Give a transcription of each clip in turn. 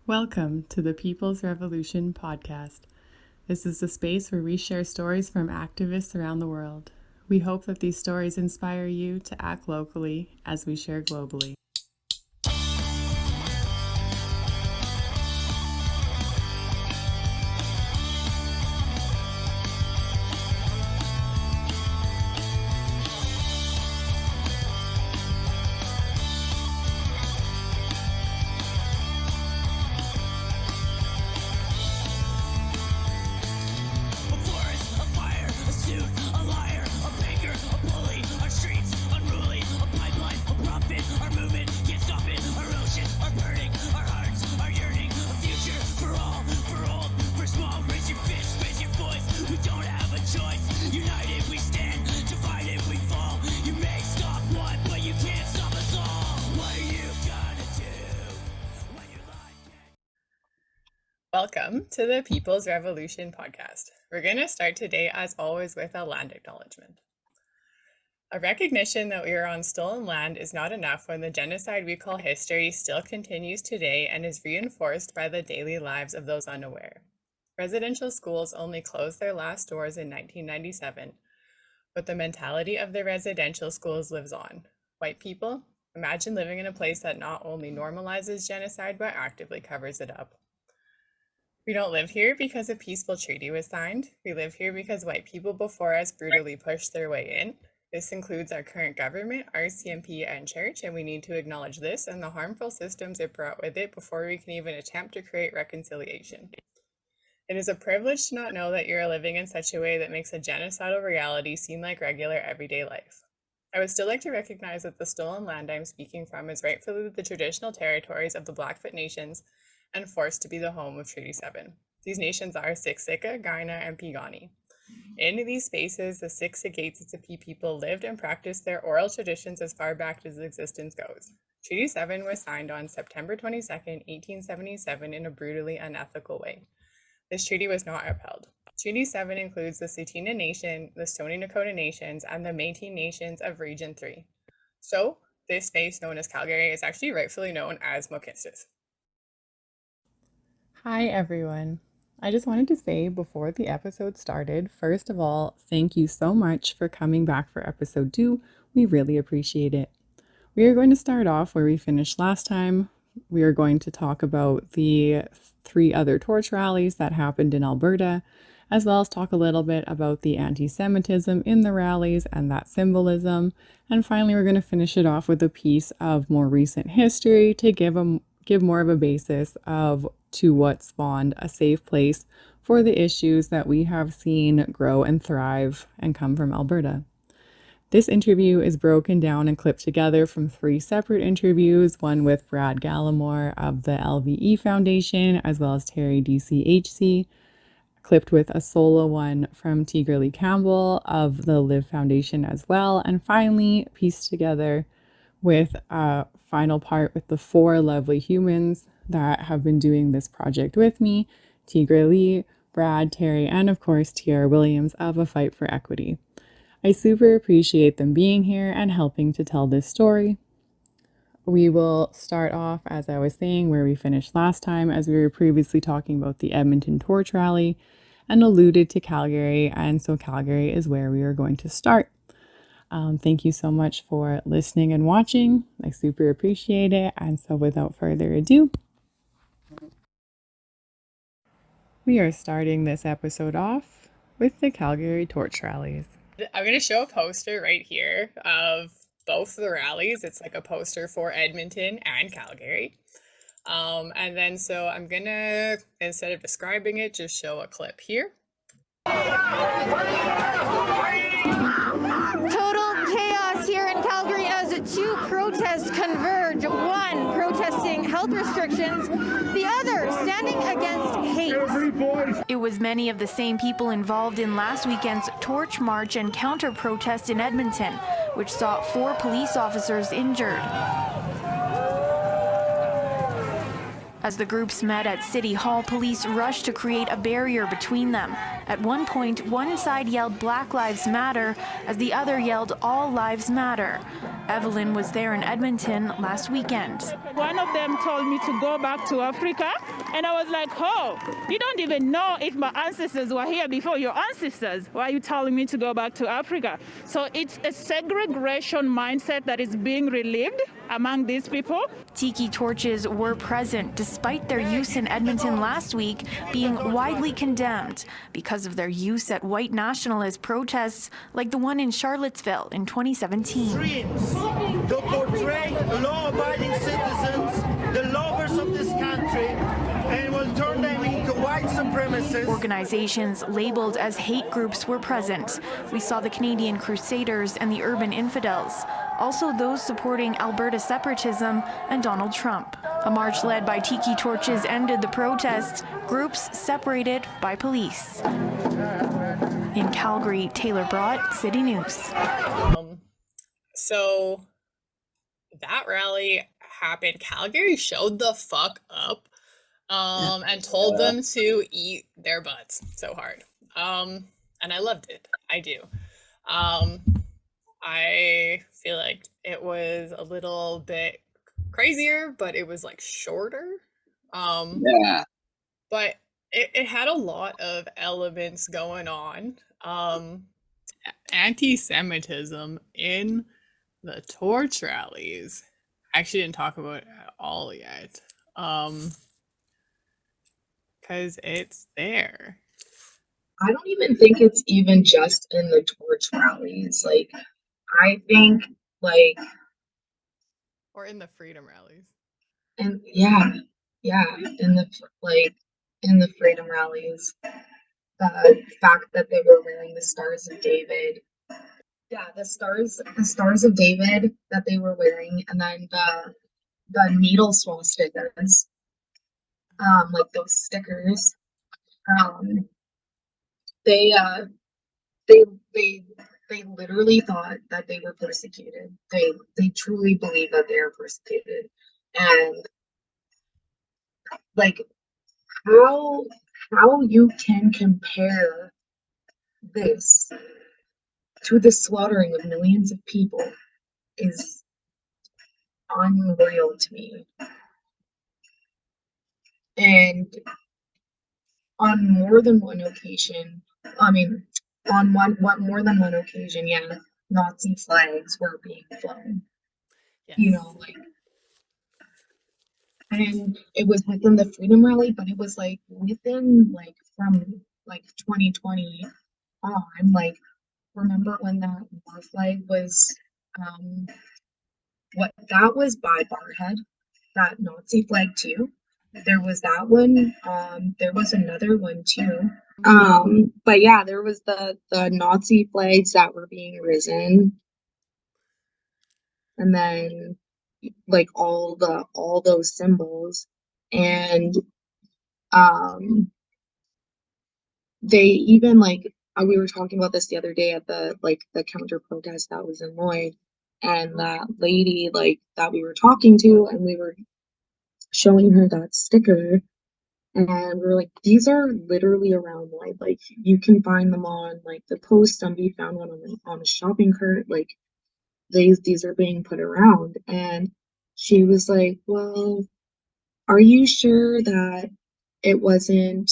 Welcome to the People's Revolution podcast. This is the space where we share stories from activists around the world. We hope that these stories inspire you to act locally as we share globally. Welcome to the People's Revolution podcast. We're going to start today, as always, with a land acknowledgement. A recognition that we are on stolen land is not enough when the genocide we call history still continues today and is reinforced by the daily lives of those unaware. Residential schools only closed their last doors in 1997, but the mentality of the residential schools lives on. White people, imagine living in a place that not only normalizes genocide but actively covers it up. We don't live here because a peaceful treaty was signed. We live here because white people before us brutally pushed their way in. This includes our current government, RCMP, and church, and we need to acknowledge this and the harmful systems it brought with it before we can even attempt to create reconciliation. It is a privilege to not know that you're living in such a way that makes a genocidal reality seem like regular everyday life. I would still like to recognize that the stolen land I'm speaking from is rightfully the traditional territories of the Blackfoot Nations and forced to be the home of Treaty 7. These nations are Siksika, Kainai, and Piikani. In these spaces, the Siksika people lived and practiced their oral traditions as far back as existence goes. Treaty 7 was signed on September 22, 1877 in a brutally unethical way. This treaty was not upheld. Treaty 7 includes the Tsuut'ina Nation, the Stoney Nakoda Nations, and the Métis Nations of Region 3. So, this space known as Calgary is actually rightfully known as Mohkinstsis. Hi everyone. I just wanted to say before the episode started, first of all, thank you so much for coming back for episode 2. We really appreciate it. We are going to start off where we finished last time. We are going to talk about the 3 other torch rallies that happened in Alberta, as well as talk a little bit about the anti-Semitism in the rallies and that symbolism. And finally, we're going to finish it off with a piece of more recent history to give more of a basis to what spawned a safe place for the issues that we have seen grow and thrive and come from Alberta. This interview is broken down and clipped together from 3 separate interviews, one with Brad Gallamore of the LVE Foundation, as well as Terry DCHC, clipped with a solo one from Tigra-Lee Campbell of the LVE Foundation as well, and finally pieced together with a final part with the 4 lovely humans that have been doing this project with me, Tigra-Lee, Brad, Terry, and of course Tiera Williams of A Fight for Equity. I super appreciate them being here and helping to tell this story. We will start off, as I was saying, where we finished last time, as we were previously talking about the Edmonton Torch Rally and alluded to Calgary, and so Calgary is where we are going to start. Thank you so much for listening and watching. I super appreciate it. And so without further ado, we are starting this episode off with the Calgary Torch Rallies. I'm going to show a poster right here of both the rallies. It's like a poster for Edmonton and Calgary. And then so I'm going to, instead of describing it, just show a clip here. Total chaos here in Calgary as 2 protests converge. One protesting health restrictions, the other standing against hate. It was many of the same people involved in last weekend's torch march and counter protest in Edmonton, which saw 4 police officers injured. As the groups met at City Hall, police rushed to create a barrier between them. At one point, one side yelled Black Lives Matter as the other yelled All Lives Matter. Evelyn was there in Edmonton last weekend. One of them told me to go back to Africa, and I was like, oh, you don't even know if my ancestors were here before your ancestors. Why are you telling me to go back to Africa? So it's a segregation mindset that is being relived among these people. Tiki torches were present despite their use in Edmonton last week being widely condemned because of their use at white nationalist protests like the one in Charlottesville in 2017. Dreams to portray law-abiding citizens, the lovers of this country, and will turn them into white supremacists. Organizations labeled as hate groups were present. We saw the Canadian Crusaders and the Urban Infidels, also those supporting Alberta separatism and Donald Trump. A march led by tiki torches ended the protest, groups separated by police. In Calgary, Taylor Brott, City News. So that rally happened. Calgary showed the fuck up and told them to eat their butts so hard. And I loved it. I do. I feel like it was a little bit crazier, but it was like shorter. But it had a lot of elements going on. Anti-Semitism in the torch rallies. I actually didn't talk about it at all yet. Because it's there. I don't even think it's even just in the torch rallies. Like, I think, like, or in the freedom rallies. And in the freedom rallies, the fact that they were wearing the Stars of David. Yeah, the stars of David that they were wearing, and then the needle swastikas, like those stickers. They literally thought that they were persecuted. They truly believe that they are persecuted. And like how you can compare this to the slaughtering of millions of people is unreal to me. And on more than one occasion, yeah, Nazi flags were being flown. Yes. You know, like, and it was within the Freedom Rally, but it was like within, like, from like 2020 on. Like, remember when that war flag was that was by Barhead, that Nazi flag too. There was that one. There was another one too. But yeah, there was the Nazi flags that were being risen, and then like all those symbols, and they even, like, we were talking about this the other day at the counter protest that was in Lloyd, and that lady, like, that we were talking to, and we were showing her that sticker, and we were like, these are literally around Lloyd. Like, you can find them on, like, the post. Somebody found one on a shopping cart. Like, these are being put around. And she was like, well, are you sure that it wasn't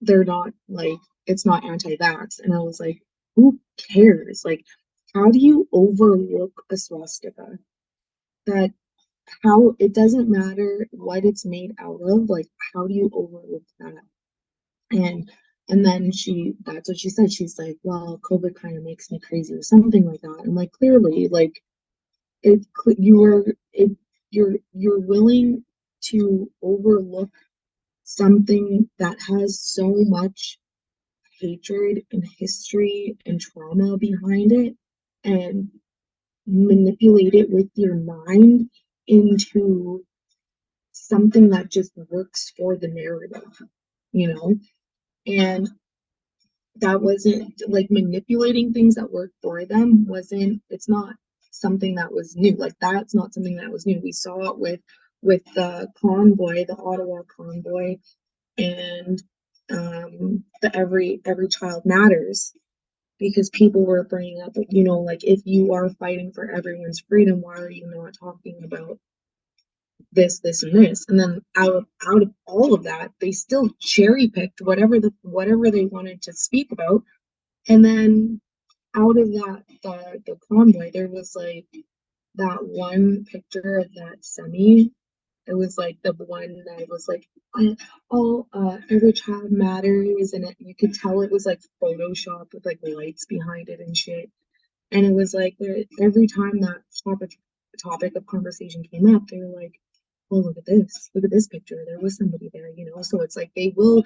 they're not, like, it's not anti-vax? And I was like, who cares? Like, how do you overlook a swastika? That how it doesn't matter what it's made out of, like, how do you overlook that? And then that's what she said. She's like, well, COVID kind of makes me crazy or something like that. And like, clearly, like, you're willing to overlook something that has so much hatred and history and trauma behind it, and manipulate it with your mind into something that just works for the narrative, you know? And that wasn't, like, manipulating things that work for them it's not something that was new. Like, that's not something that was new. We saw it with with the convoy, the Ottawa convoy, and the every child matters, because people were bringing up, you know, like, if you are fighting for everyone's freedom, why are you not talking about this, and this? And then out of all of that, they still cherry picked whatever they wanted to speak about. And then out of that, the convoy, there was like that one picture of that semi. It was like the one that was like, every child matters, and you could tell it was like Photoshop with like lights behind it and shit. And it was like every time that topic of conversation came up, they were like, "Oh, look at this picture. There was somebody there," you know. So it's like they will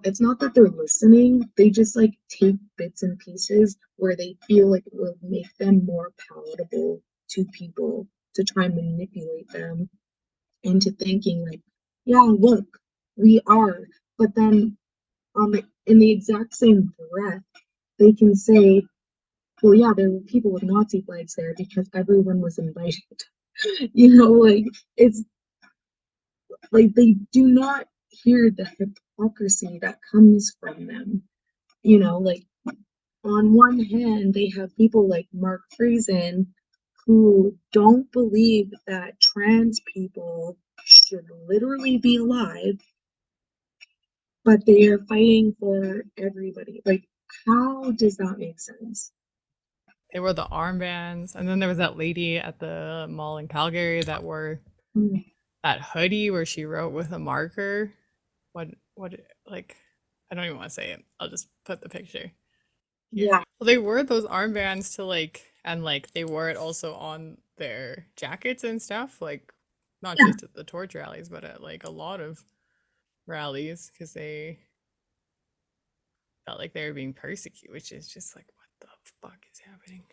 it's not that they're listening, they just like take bits and pieces where they feel like it will make them more palatable to people, to try and manipulate them into thinking like, yeah, look, we are. But then in the exact same breath, they can say, well, yeah, there were people with Nazi flags there because everyone was invited. You know, like, it's like they do not hear the hypocrisy that comes from them. You know, like, on one hand, they have people like Mark Friesen who don't believe that trans people should literally be alive, but they are fighting for everybody. Like, how does that make sense? They wore the armbands, and then there was that lady at the mall in Calgary that wore Mm, that hoodie where she wrote with a marker. What like I don't even want to say it. I'll just put the picture here. yeah, Well, they wore those armbands to like, and like they wore it also on their jackets and stuff, like not yeah. just at the torch rallies, but at like a lot of rallies, because they felt like they were being persecuted, which is just like, what the fuck is happening?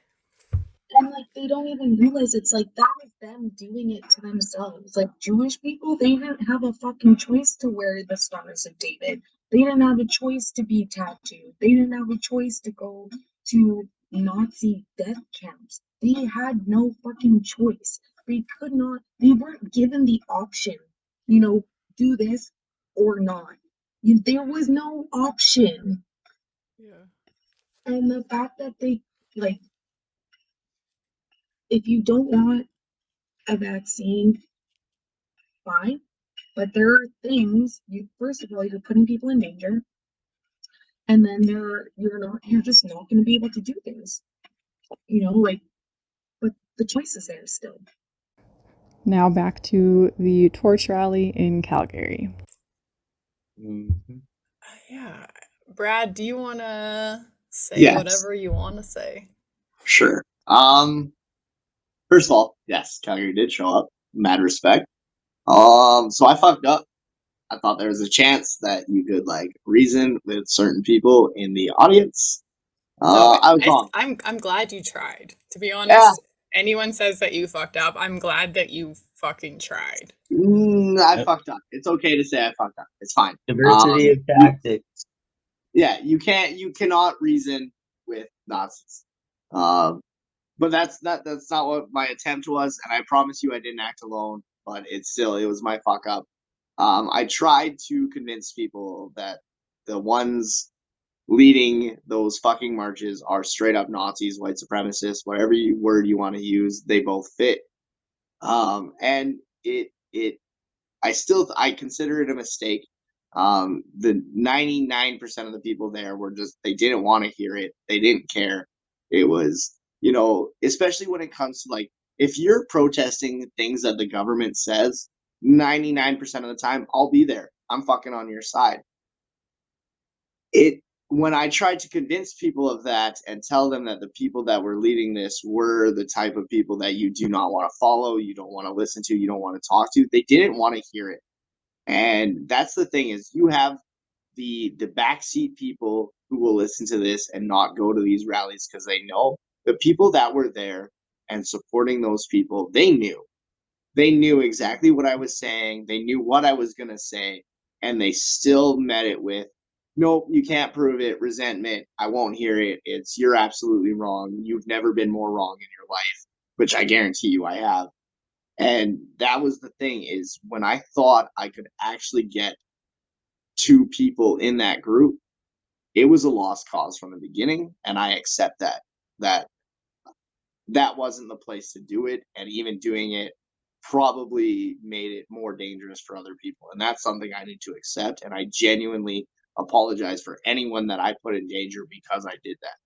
And like, they don't even realize it's like that was them doing it to themselves. Like, Jewish people, they didn't have a fucking choice to wear the Stars of David. They didn't have a choice to be tattooed. They didn't have a choice to go to Nazi death camps. They had no fucking choice. They could not, they weren't given the option, you know, do this or not. There was no option. Yeah. And the fact that they, like, if you don't want a vaccine, fine. But there are things, you, first of all, you're putting people in danger, and then you're just not going to be able to do things, you know, like, but the choice is there still. Now back to the torch rally in Calgary. Mhm. Yeah. Brad, do you want to say Yes, whatever you want to say? sure. First of all, yes, Calgary did show up. Mad respect. So I fucked up. I thought there was a chance that you could like reason with certain people in the audience. No, I was wrong. I'm glad you tried. To be Yeah, honest, anyone says that you fucked up, I'm glad that you fucking tried. I Yep. fucked up. It's okay to say I fucked up. It's fine. Diversity of tactics. Yeah, you cannot reason with Nazis. But that's not what my attempt was, and I promise you I didn't act alone. But it was my fuck up. I tried to convince people that the ones leading those fucking marches are straight up Nazis, white supremacists, whatever word you want to use, they both fit. And I consider it a mistake. The 99% of the people there were just, they didn't want to hear it. They didn't care. It was, especially when it comes to like, if you're protesting things that the government says, 99% of the time, I'll be there. I'm fucking on your side. When I tried to convince people of that and tell them that the people that were leading this were the type of people that you do not want to follow, you don't want to listen to, you don't want to talk to, they didn't want to hear it. And that's the thing, is you have the backseat people who will listen to this and not go to these rallies because they know the people that were there and supporting those people, they knew exactly what I was saying, they knew what I was going to say, and they still met it with, nope, you can't prove it, resentment, I won't hear it, you're absolutely wrong, you've never been more wrong in your life, which I guarantee you I have. And that was the thing, is when I thought I could actually get 2 people in that group, it was a lost cause from the beginning, and I accept that wasn't the place to do it, and even doing it probably made it more dangerous for other people, and that's something I need to accept, and I genuinely apologize for anyone that I put in danger because I did that.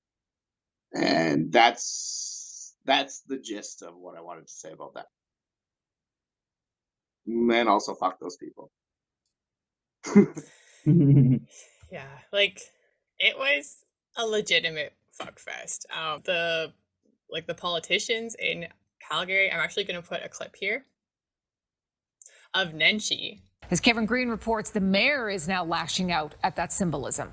And that's the gist of what I wanted to say about that. And also fuck those people. Yeah, like it was a legitimate fuck fest. The politicians in Calgary, I'm actually going to put a clip here of Nenshi. As Kevin Green reports, the mayor is now lashing out at that symbolism.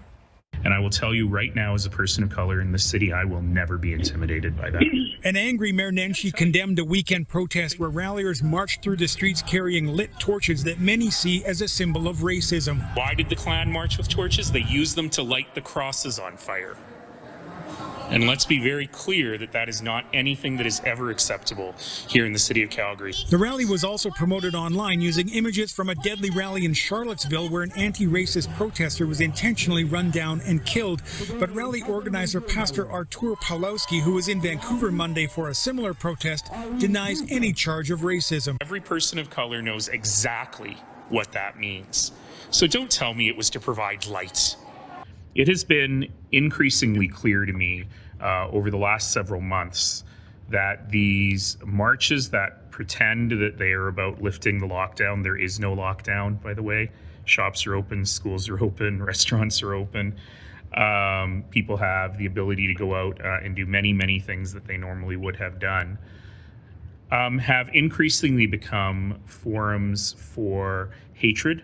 And I will tell you right now, as a person of color in the city, I will never be intimidated by that. An angry Mayor Nenshi condemned a weekend protest where ralliers marched through the streets carrying lit torches that many see as a symbol of racism. Why did the Klan march with torches? They used them to light the crosses on fire. And let's be very clear that that is not anything that is ever acceptable here in the city of Calgary. The rally was also promoted online using images from a deadly rally in Charlottesville where an anti-racist protester was intentionally run down and killed. But rally organizer Pastor Artur Pawlowski, who was in Vancouver Monday for a similar protest, denies any charge of racism. Every person of color knows exactly what that means. So don't tell me it was to provide light. It has been increasingly clear to me over the last several months that these marches that pretend that they are about lifting the lockdown, there is no lockdown, by the way. Shops are open, schools are open, restaurants are open. People have the ability to go out and do many, many things that they normally would have done. Have increasingly become forums for hatred,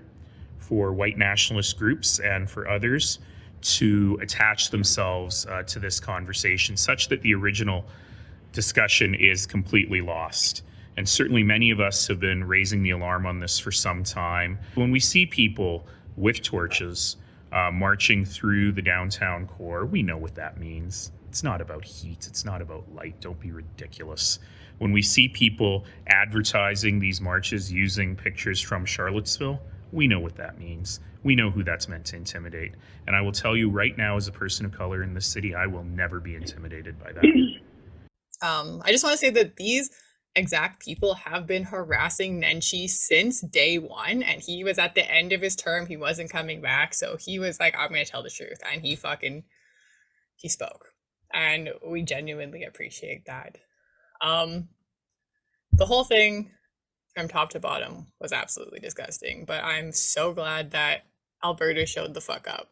for white nationalist groups and for others to attach themselves to this conversation, such that the original discussion is completely lost. And certainly many of us have been raising the alarm on this for some time. When we see people with torches marching through the downtown core, we know what that means. It's not about heat, it's not about light, don't be ridiculous. When we see people advertising these marches using pictures from Charlottesville, we know what that means. We know who that's meant to intimidate. And I will tell you right now, as a person of color in this city, I will never be intimidated by that. I just want to say that these exact people have been harassing Nenshi since day one, and he was at the end of his term. He wasn't coming back, so he was like, I'm going to tell the truth. And he spoke. And we genuinely appreciate that. The whole thing from top to bottom was absolutely disgusting, but I'm so glad that Alberta showed the fuck up.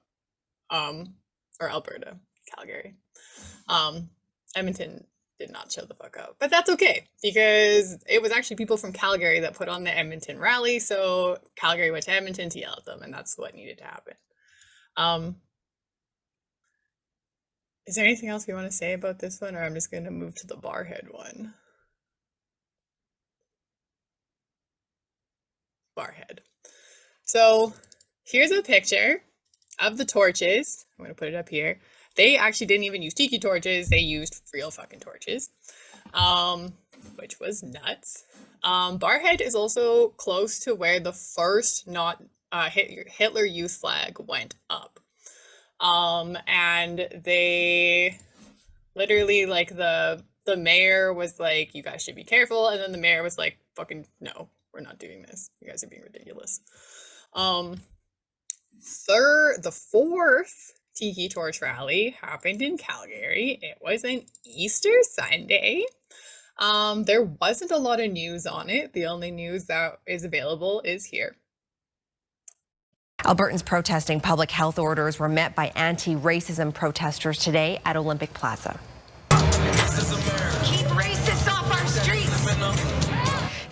Or Alberta, Calgary. Edmonton did not show the fuck up, but that's okay, because it was actually people from Calgary that put on the Edmonton rally, so Calgary went to Edmonton to yell at them, and that's what needed to happen. Is there anything else we want to say about this one, or I'm just going to move to the Barhead one? Barhead. So here's a picture of the torches. I'm going to put it up here. They actually didn't even use tiki torches. They used real fucking torches, which was nuts. Barhead is also close to where the first Hitler Youth flag went up. And they literally, like, the mayor was like, you guys should be careful. And then the mayor was like, fucking no, we're not doing this. You guys are being ridiculous. The fourth Tiki Torch rally happened in Calgary. It was an Easter Sunday. There wasn't a lot of news on it. The only news that is available is here. Albertans protesting public health orders were met by anti-racism protesters today at Olympic Plaza. Keep racists off our streets.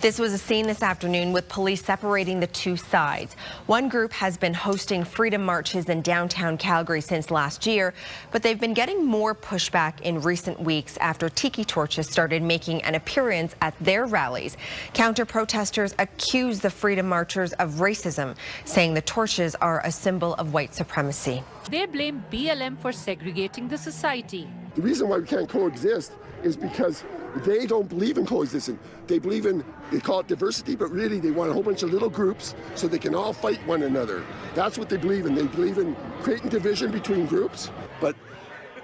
This was a scene this afternoon with police separating the two sides. One group has been hosting freedom marches in downtown Calgary since last year, but they've been getting more pushback in recent weeks after tiki torches started making an appearance at their rallies. Counter-protesters accuse the freedom marchers of racism, saying the torches are a symbol of white supremacy. They blame BLM for segregating the society. The reason why we can't coexist is because they don't believe in coexisting. They believe in, they call it diversity, but really they want a whole bunch of little groups so they can all fight one another. That's what they believe in. They believe in creating division between groups, but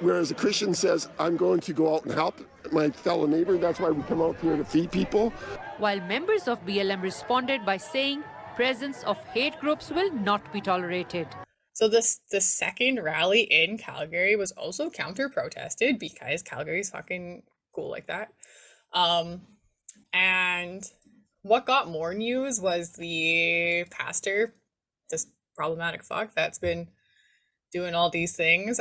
whereas a Christian says, I'm going to go out and help my fellow neighbor, that's why we come out here to feed people. While members of BLM responded by saying presence of hate groups will not be tolerated. So the second rally in Calgary was also counter-protested because Calgary's fucking cool like that. And what got more news was the pastor, this problematic fuck that's been doing all these things,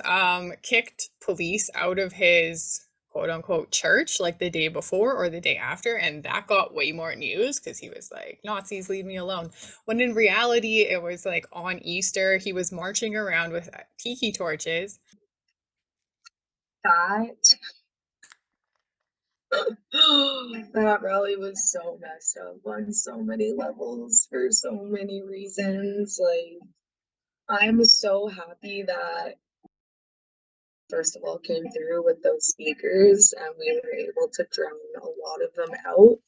kicked police out of his quote-unquote church like the day before or the day after, and that got way more news because he was like, Nazis, leave me alone, when in reality it was like on Easter he was marching around with tiki torches. That rally was so messed up on so many levels for so many reasons. Like, I'm so happy that first of all came through with those speakers and we were able to drown a lot of them out.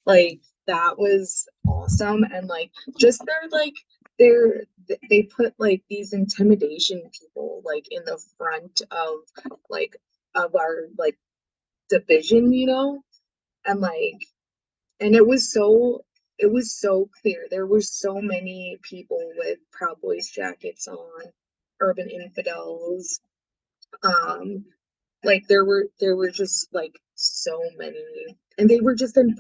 Like, that was awesome. And like, just they put like these intimidation people like in the front of our like division, you know, and like, and it was so clear. There were so many people with Proud Boys jackets on, urban infidels. Like there were just like so many, and they were just in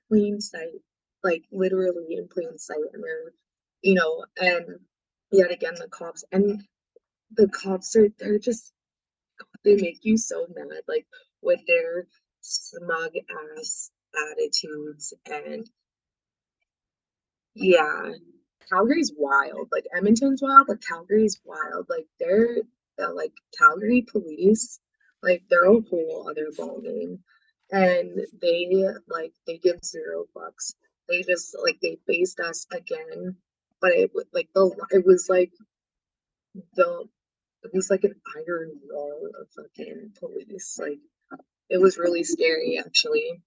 plain sight, like literally in plain sight, and they're, you know, and yet again the cops they're just, they make you so mad, like with their smug ass attitudes. And yeah, Calgary's wild. Like Edmonton's wild, but Calgary's wild. Like they're like Calgary police, like they're a whole other ballgame, and they give 0 fucks. They just like they faced us again, but it was like an iron wall of fucking police. Like it was really scary actually.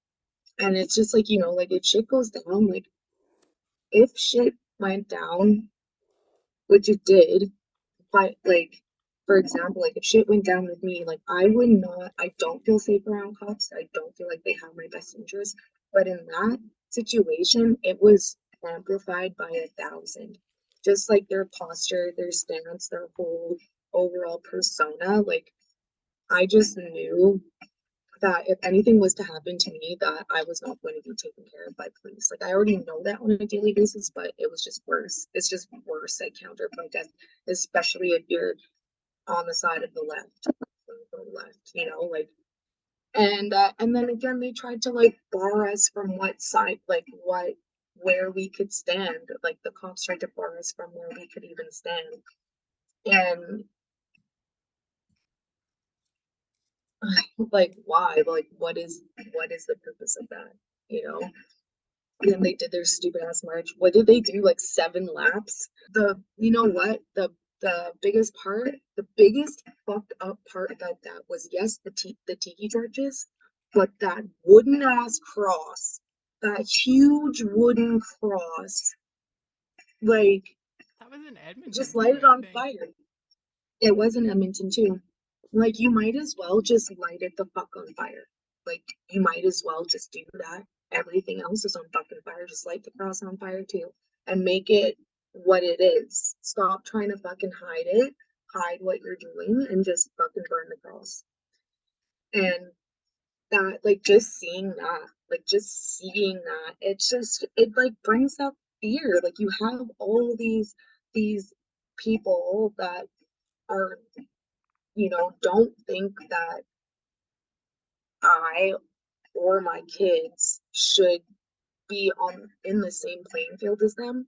And it's just like, you know, like if shit goes down, like if shit went down, which it did, but like, for example, like if shit went down with me, like I don't feel safe around cops. I don't feel like they have my best interest. But in that situation, it was amplified by 1,000. Just like their posture, their stance, their whole overall persona. Like I just knew that if anything was to happen to me, that I was not going to be taken care of by police. Like I already know that on a daily basis, but it was just worse. It's just worse at counter protest, especially if you're on the side of the left, you know, like, and then again they tried to like bar us from what side, like where we could stand. Like the cops tried to bar us from where we could even stand, and like why, like what is the purpose of that, you know? And then they did their stupid ass march. What did they do, like 7 laps? You know what, the biggest fucked up part about that was, yes, the tiki torches, but that wooden ass cross, that huge wooden cross, like That was in Edmonton. Just light it on fire. It was in Edmonton too. Like you might as well just light it the fuck on fire. Like you might as well just do that. Everything else is on fucking fire. Just light the cross on fire too, and make it what it is. Stop trying to fucking hide it. Hide what you're doing and just fucking burn the cross. And that, like, just seeing that, it like brings up fear. Like you have all these people that are, you know, don't think that I or my kids should be in the same playing field as them,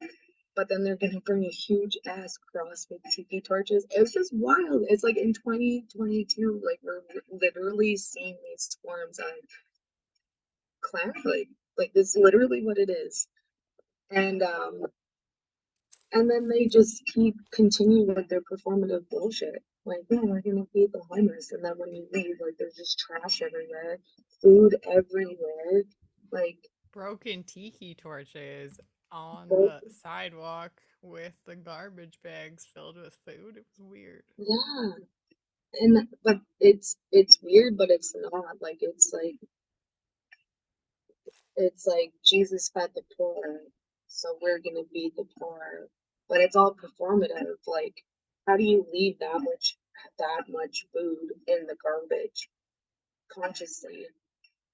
but then they're gonna bring a huge ass cross with tiki torches. It's just wild. It's like in 2022, like we're literally seeing these swarms of clown, like this is literally what it is. And then they just continue with their performative bullshit. like, yeah, we're gonna feed the homeless, and then when you leave, like, there's just trash everywhere, food everywhere, like Broken tiki torches on broke. the sidewalk with the garbage bags filled with food. It was weird. Yeah, and but it's weird, but it's not like it's like Jesus fed the poor, so we're gonna feed the poor. But it's all performative. Like, how do you leave that much food in the garbage consciously?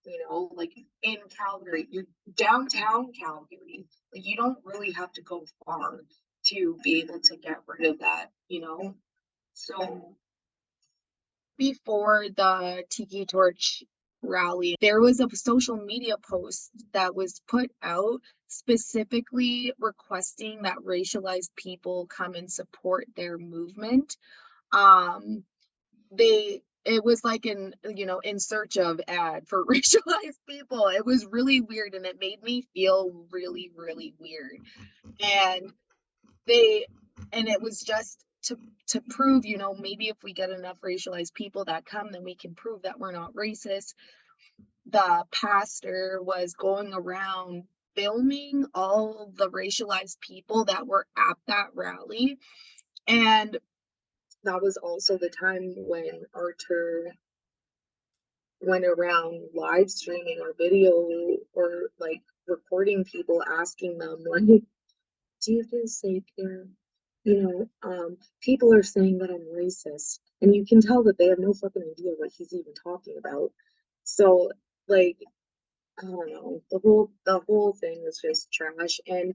You know, like in Calgary, you downtown Calgary, like you don't really have to go far to be able to get rid of that, you know? So before the Tiki Torch rally, there was a social media post that was put out specifically requesting that racialized people come and support their movement. Um, it was like in search of ad for racialized people. It was really weird and it made me feel really, really weird. And they and it was just to prove, maybe if we get enough racialized people that come, then we can prove that we're not racist. The pastor was going around filming all the racialized people that were at that rally. And that was also the time when Arthur went around live streaming or video or like recording people, asking them, like, do you feel safe here? People are saying that I'm racist, and you can tell that they have no fucking idea what he's even talking about. So, like, I don't know, the whole thing was just trash. And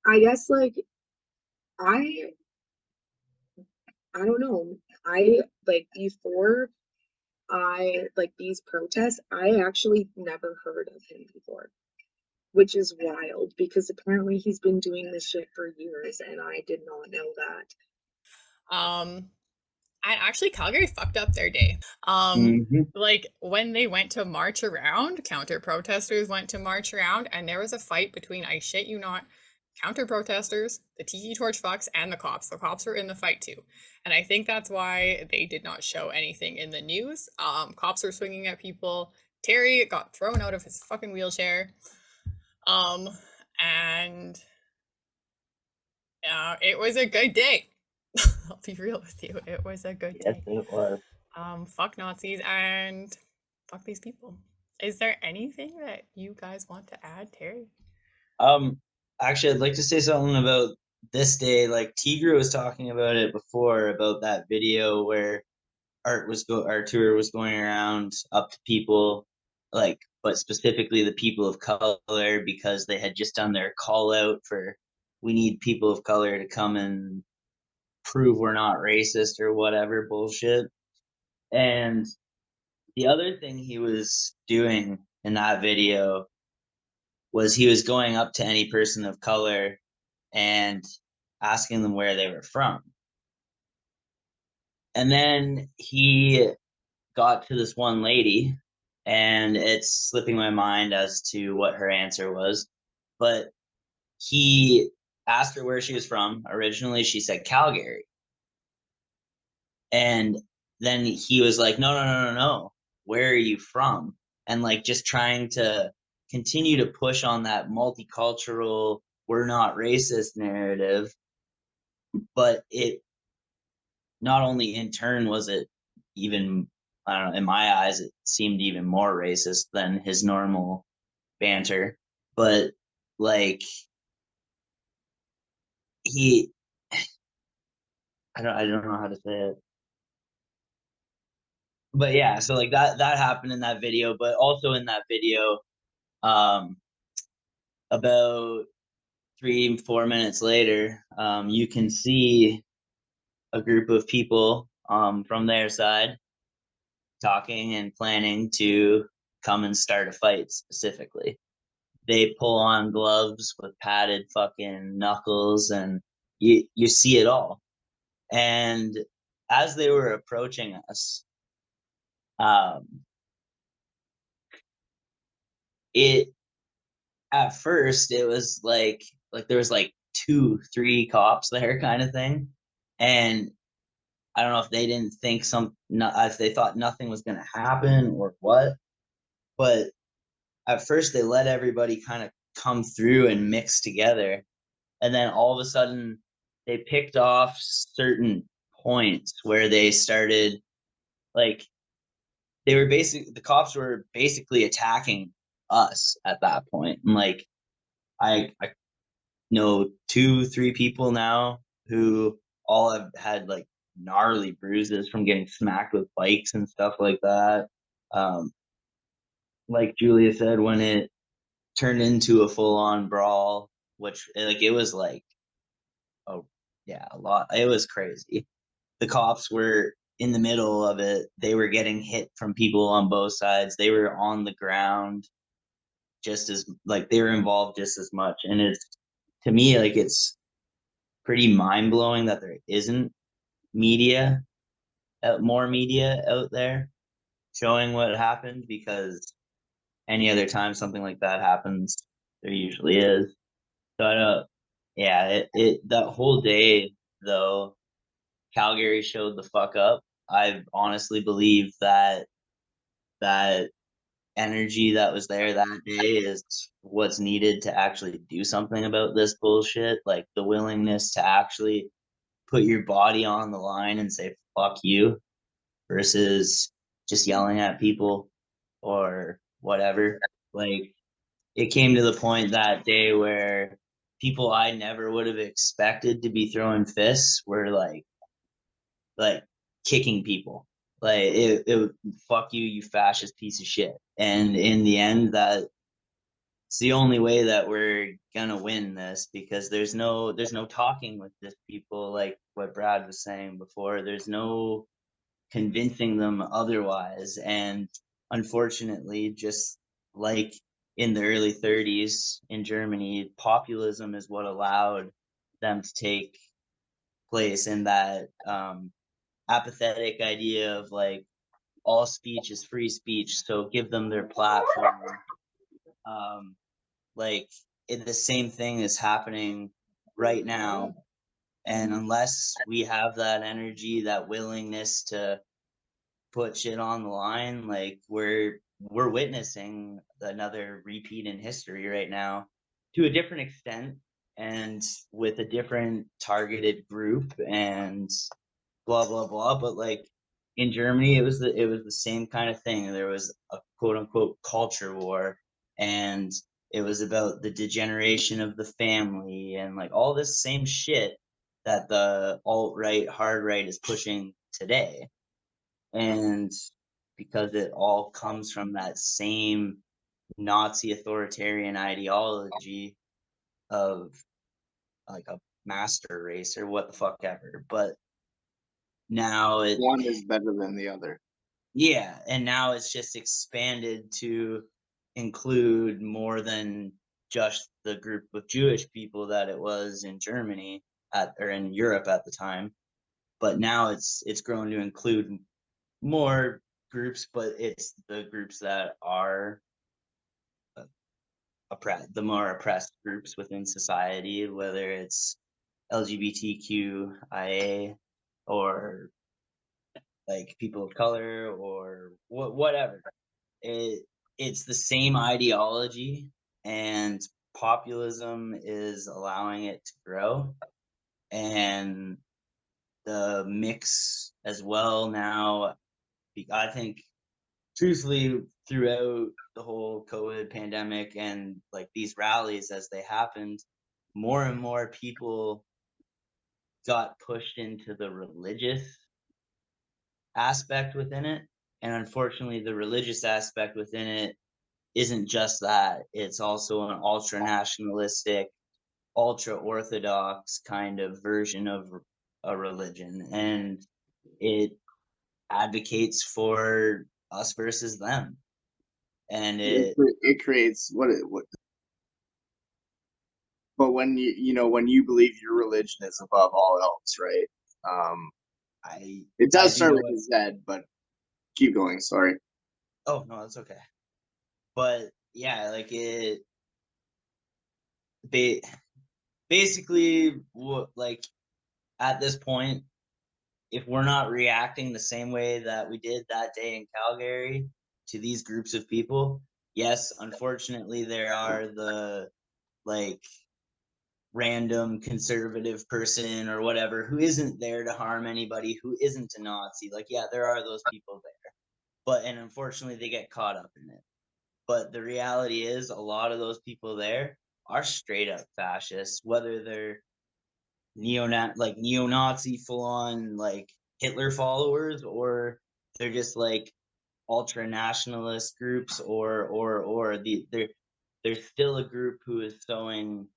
I guess, like, I I don't know. I like before I like these protests, I actually never heard of him before, which is wild because apparently he's been doing this shit for years and I did not know that. And actually Calgary fucked up their day. Like when they went to march around, counter protesters went to march around, and there was a fight between, I shit you not, counter protesters, the Tiki Torch fucks, and the cops. The cops were in the fight too. And I think that's why they did not show anything in the news. Cops were swinging at people. Terry got thrown out of his fucking wheelchair. And it was a good day. I'll be real with you. It was a good day. It was. Fuck Nazis and fuck these people. Is there anything that you guys want to add, Terry? Actually, I'd like to say something about this day. Like Tigra was talking about it before, about that video where Artur was going around up to people, like, but specifically the people of color, because they had just done their call out for, we need people of color to come and prove we're not racist or whatever bullshit. And the other thing he was doing in that video was he was going up to any person of color and asking them where they were from. And then he got to this one lady, and it's slipping my mind as to what her answer was, but he asked her where she was from. Originally, she said Calgary. And then he was like, no. Where are you from? And like just trying to continue to push on that multicultural, we're not racist narrative. But it not only in turn was it even, I don't know, in my eyes, it seemed even more racist than his normal banter. But like I don't know how to say it. But yeah, so like that happened in that video, but also in that video, about 3-4 minutes later, you can see a group of people from their side talking and planning to come and start a fight specifically. They pull on gloves with padded fucking knuckles, and you see it all. And as they were approaching us, it at first it was like there was like 2-3 cops there kind of thing. And I don't know if they didn't think if they thought nothing was going to happen or what, but at first they let everybody kind of come through and mix together. And then all of a sudden they picked off certain points where they started, like, the cops were basically attacking us at that point. And like, I know 2-3 people now who all have had like gnarly bruises from getting smacked with bikes and stuff like that. Like Julia said, when it turned into a full-on brawl, which like it was like, oh yeah, a lot. It was crazy. The cops were in the middle of it. They were getting hit from people on both sides. They were on the ground just as, like, they were involved just as much. And it's, to me, like, it's pretty mind-blowing that there isn't more media out there showing what happened, because any other time something like that happens, there usually is. So I don't, yeah, that whole day though, Calgary showed the fuck up. I honestly believe that energy that was there that day is what's needed to actually do something about this bullshit. Like the willingness to actually put your body on the line and say fuck you, versus just yelling at people or whatever. Like, it came to the point that day where people I never would have expected to be throwing fists were like kicking people. Like it fuck you, you fascist piece of shit. And in the end, that's the only way that we're gonna win this, because there's no talking with these people, like what Brad was saying before. There's no convincing them otherwise. And unfortunately, just like in the early 30s in Germany, populism is what allowed them to take place, in that apathetic idea of like all speech is free speech, so give them their platform. Like the same thing is happening right now, and unless we have that energy, that willingness to put shit on the line, like we're witnessing another repeat in history right now, to a different extent and with a different targeted group and blah blah blah. But like in Germany, it was the same kind of thing. There was a quote unquote culture war, and it was about the degeneration of the family and like all this same shit that the alt-right hard right is pushing today. And because it all comes from that same Nazi authoritarian ideology of like a master race or what the fuck ever. But now one is better than the other. Yeah, and now it's just expanded to include more than just the group of Jewish people that it was in Germany or in Europe at the time. But now it's grown to include more groups, but it's the groups that are the more oppressed groups within society, whether it's LGBTQIA or like people of color or whatever. It's the same ideology, and populism is allowing it to grow, and the mix as well now. I think truthfully, throughout the whole COVID pandemic and like these rallies as they happened, more and more people got pushed into the religious aspect within it. And unfortunately, the religious aspect within it isn't just that. It's also an ultra nationalistic, ultra orthodox kind of version of a religion. And it advocates for us versus them. And it creates what. But when when you believe your religion is above all else, right? It does start with his head, but keep going. Sorry. Oh no, that's okay. But yeah, like it. Basically, like at this point, if we're not reacting the same way that we did that day in Calgary to these groups of people, yes, unfortunately, there are the like random conservative person or whatever who isn't there to harm anybody, who isn't a Nazi. Like, yeah, there are those people there, and unfortunately, they get caught up in it. But the reality is, a lot of those people there are straight up fascists, whether they're neo-Nazi full-on like Hitler followers, or they're just like ultra nationalist groups, or there's still a group who is sowing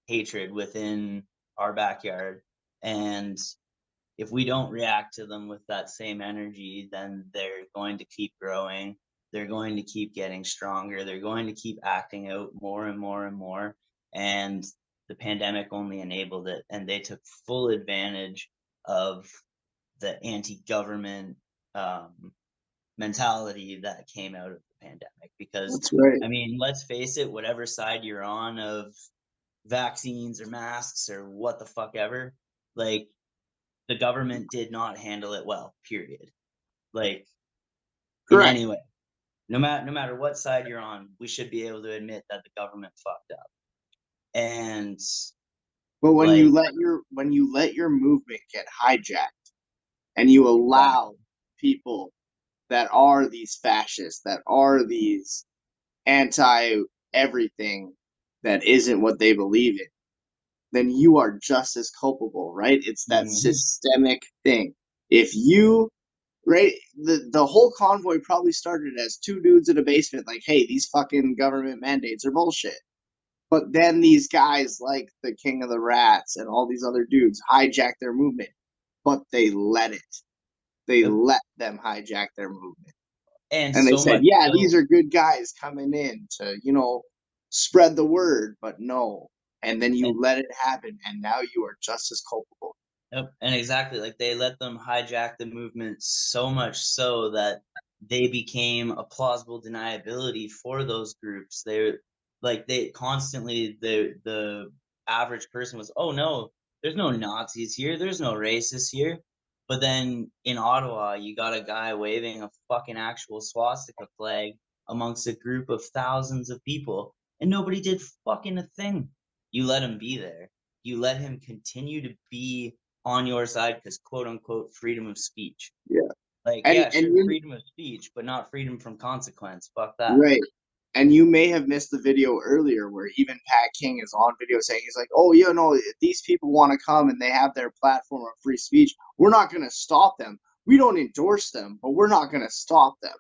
hatred within our backyard, and if we don't react to them with that same energy, then they're going to keep growing. They're going to keep getting stronger. They're going to keep acting out more and more and more. And the pandemic only enabled it. And they took full advantage of the anti-government mentality that came out of the pandemic. Because, That's right. I mean, let's face it, whatever side you're on of vaccines or masks or what the fuck ever, like, the government did not handle it well, period. Like, in Correct. any way. No matter what side you're on, we should be able to admit that the government fucked up. And But when like, you let your movement get hijacked and you allow people that are these fascists, that are these anti everything that isn't what they believe in, then you are just as culpable, right? It's that systemic thing. If you, right, the whole convoy probably started as two dudes in a basement, like, hey, these fucking government mandates are bullshit. But then these guys like the King of the Rats and all these other dudes hijack their movement, but they let it. They let them hijack their movement. And they so said, much yeah, so, these are good guys coming in to, spread the word, but no. And then you let it happen, and now you are just as culpable. Yep. And exactly, like, they let them hijack the movement so much so that they became a plausible deniability for those groups. They constantly, the average person was, oh no, there's no Nazis here, there's no racists here. But then in Ottawa, you got a guy waving a fucking actual swastika flag amongst a group of thousands of people, and nobody did fucking a thing. You let him be there. You let him continue to be on your side because, quote unquote, freedom of speech. Yeah. Like, freedom of speech, but not freedom from consequence. Fuck that. Right. And you may have missed the video earlier where even Pat King is on video saying, he's like, oh, these people want to come and they have their platform of free speech. We're not going to stop them. We don't endorse them, but we're not going to stop them.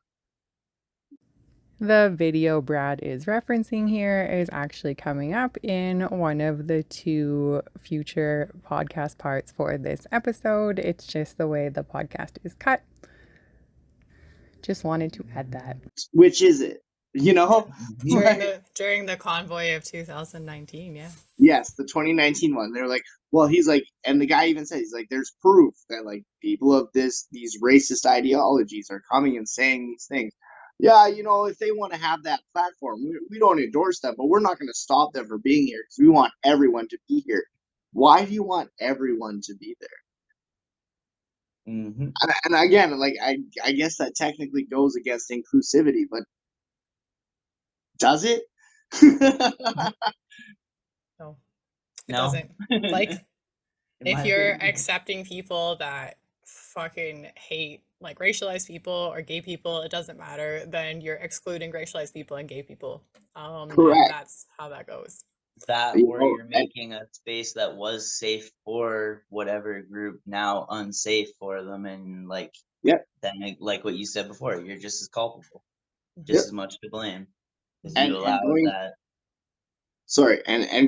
The video Brad is referencing here is actually coming up in one of the two future podcast parts for this episode. It's just the way the podcast is cut. Just wanted to add that. Which is it? During the convoy of 2019, yeah. Yes, the 2019 one. They're like, well, he's like, and the guy even says, he's like, there's proof that like people of these racist ideologies are coming and saying these things. Yeah, if they want to have that platform, we don't endorse them, but we're not going to stop them from being here because we want everyone to be here. Why do you want everyone to be there? Mm-hmm. And again, like, I guess that technically goes against inclusivity, but does it? No. It No. doesn't. Like, if you're accepting people that fucking hate, like, racialized people or gay people, it doesn't matter, then you're excluding racialized people and gay people. Correct. And that's how that goes. Or you're making a space that was safe for whatever group now unsafe for them, and like, then like what you said before, you're just as culpable, just as much to blame. And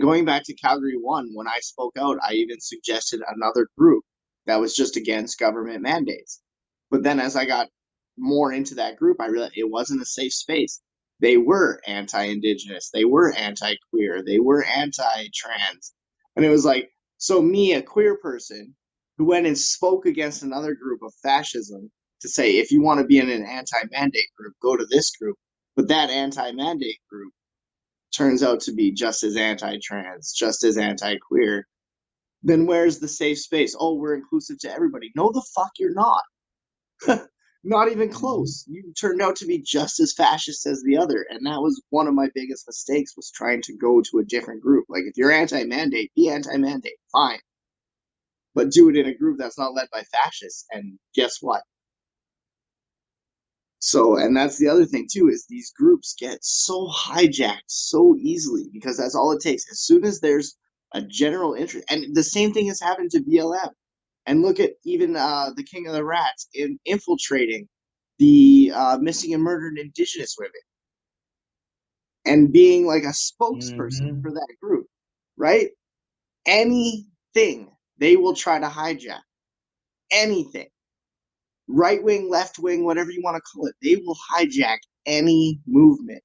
going back to Calgary 1, when I spoke out, I even suggested another group that was just against government mandates. But then as I got more into that group, I realized it wasn't a safe space. They were anti-Indigenous. They were anti-queer. They were anti-trans. And it was like, so me, a queer person, who went and spoke against another group of fascism to say, if you want to be in an anti-mandate group, go to this group. But that anti-mandate group turns out to be just as anti-trans, just as anti-queer. then where's the safe space? Oh, we're inclusive to everybody. No, the fuck you're not. Not even close. You turned out to be just as fascist as the other, and that was one of my biggest mistakes, was trying to go to a different group. Like, if you're anti-mandate, be anti-mandate, fine. But do it in a group that's not led by fascists, and guess what? So, and that's the other thing too, is these groups get so hijacked so easily, because that's all it takes. As soon as there's a general interest, and the same thing has happened to BLM. And look at even the King of the Rats in infiltrating the missing and murdered Indigenous women and being like a spokesperson for that group, right? Anything they will try to hijack. Anything. Right wing, left wing, whatever you want to call it. They will hijack any movement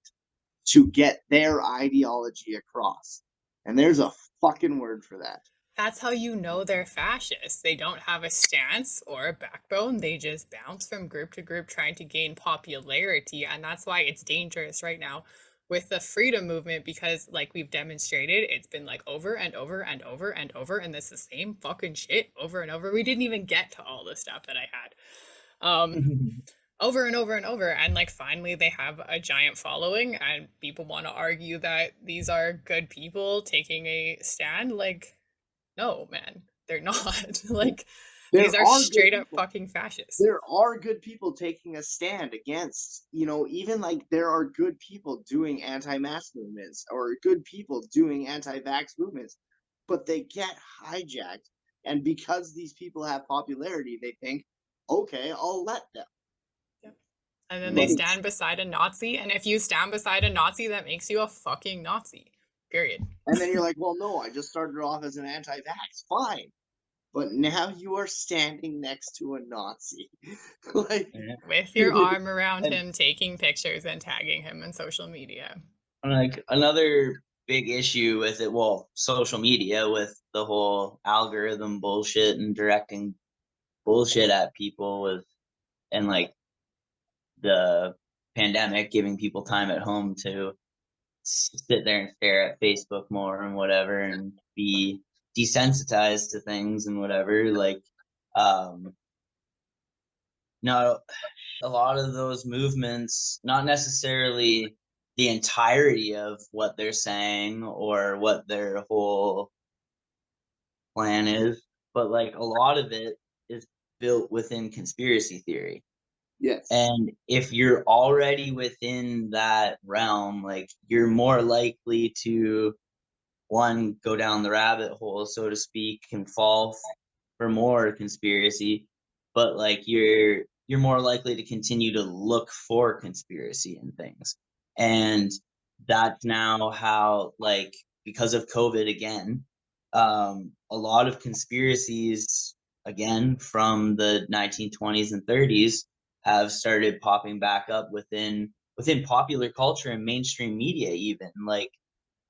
to get their ideology across. And there's a fucking word for that. That's how you know they're fascists. They don't have a stance or a backbone. They just bounce from group to group trying to gain popularity. And that's why it's dangerous right now with the freedom movement, because like we've demonstrated, it's been like over and over and over and over, and it's the same fucking shit over and over. We didn't even get to all the stuff that I had. Over and over and over, and like finally they have a giant following, and people want to argue that these are good people taking a stand. Like, no, man, they're not. Like, these are straight up fucking fascists. There are good people taking a stand against, even like there are good people doing anti-mask movements or good people doing anti-vax movements, but they get hijacked. And because these people have popularity, they think, okay, I'll let them. And then they stand beside a Nazi, and if you stand beside a Nazi, that makes you a fucking Nazi. Period. And then you're like, well, no, I just started off as an anti-vax. Fine. But now you are standing next to a Nazi. Like, with your arm around him, taking pictures and tagging him in social media. Like, another big issue with it, well, social media, with the whole algorithm bullshit and directing bullshit at people and like the pandemic giving people time at home to sit there and stare at Facebook more and whatever and be desensitized to things and whatever. Like, no, a lot of those movements, not necessarily the entirety of what they're saying or what their whole plan is, but like a lot of it is built within conspiracy theory. Yes. And if you're already within that realm, like, you're more likely to, one, go down the rabbit hole, so to speak, and fall for more conspiracy, but like you're more likely to continue to look for conspiracy in things. And that's now how, like, because of COVID again, a lot of conspiracies, again, from the 1920s and 30s have started popping back up within popular culture and mainstream media, even like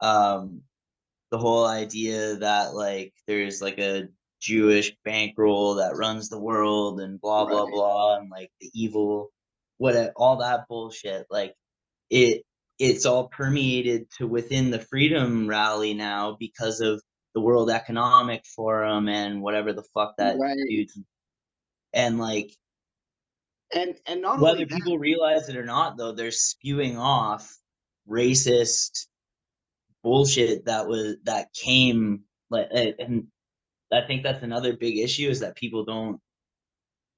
the whole idea that like there's like a Jewish bankroll that runs the world and blah blah blah, and like the evil, all that bullshit. Like, it's all permeated to within the Freedom Rally now because of the World Economic Forum and whatever the fuck that dude. And like, and not whether only people realize it or not, though, they're spewing off racist bullshit that came, like, and I think that's another big issue, is that people don't,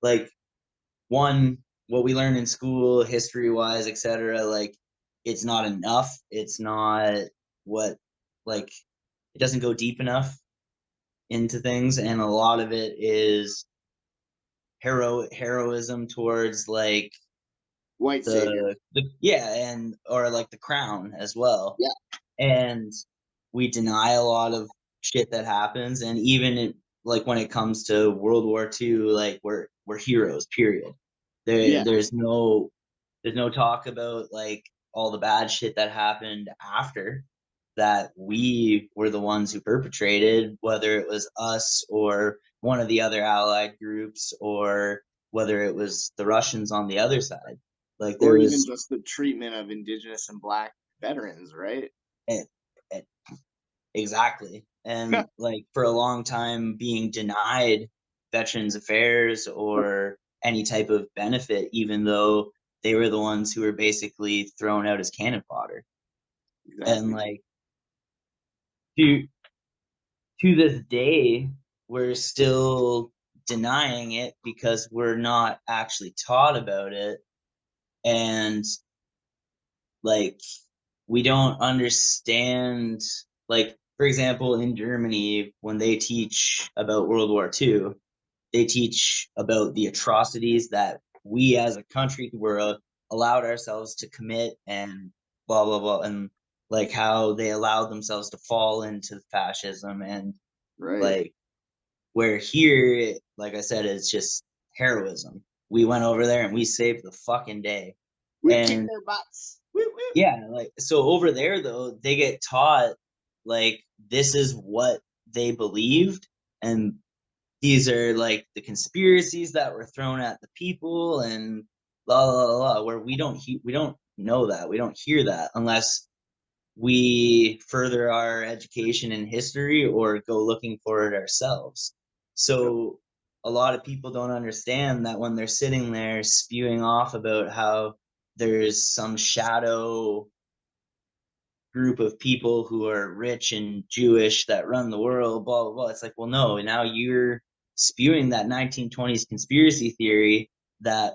like, one, what we learn in school, history wise, etc., like, it's not enough. It's not what, like, it doesn't go deep enough into things, and a lot of it is heroism towards like white savior. And or like the crown as well. Yeah. And we deny a lot of shit that happens, and even like when it comes to World War II, like we're heroes, period. There's no talk about like all the bad shit that happened after that we were the ones who perpetrated, whether it was us or one of the other allied groups, or whether it was the Russians on the other side. Like, there was even just the treatment of Indigenous and Black veterans, right? exactly. And like for a long time being denied Veterans Affairs or any type of benefit, even though they were the ones who were basically thrown out as cannon fodder. Exactly. And like to this day, we're still denying it because we're not actually taught about it. And like we don't understand, like for example in Germany, when they teach about World War II, they teach about the atrocities that we as a country were allowed ourselves to commit, and blah blah blah, and like how they allowed themselves to fall into fascism. And like where here, like I said, it's just heroism. We went over there and we saved the fucking day. We and kicked their butts. Woo, woo. yeah, like so over there though, they get taught like this is what they believed, and these are like the conspiracies that were thrown at the people, and blah blah blah, blah, where we don't know that, we don't hear that unless we further our education in history or go looking for it ourselves. So a lot of people don't understand that when they're sitting there spewing off about how there's some shadow group of people who are rich and Jewish that run the world, blah, blah, blah. It's like, well, no, now you're spewing that 1920s conspiracy theory that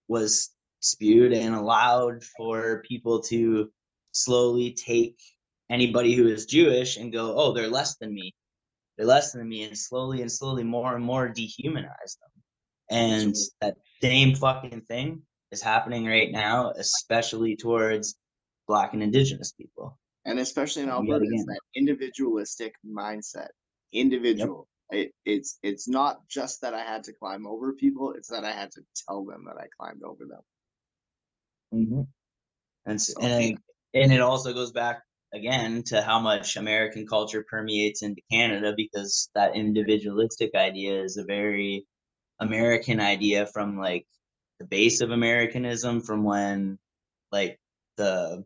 was spewed and allowed for people to slowly take anybody who is Jewish and go, oh, they're less than me. They're less than me, and slowly more and more dehumanize them. And that same fucking thing is happening right now, especially towards Black and Indigenous people. And especially in Alberta, it's that individualistic mindset. Individual. Yep. It's not just that I had to climb over people, it's that I had to tell them that I climbed over them. Mm-hmm. And it also goes back again to how much American culture permeates into Canada, because that individualistic idea is a very American idea from like the base of Americanism, from when like the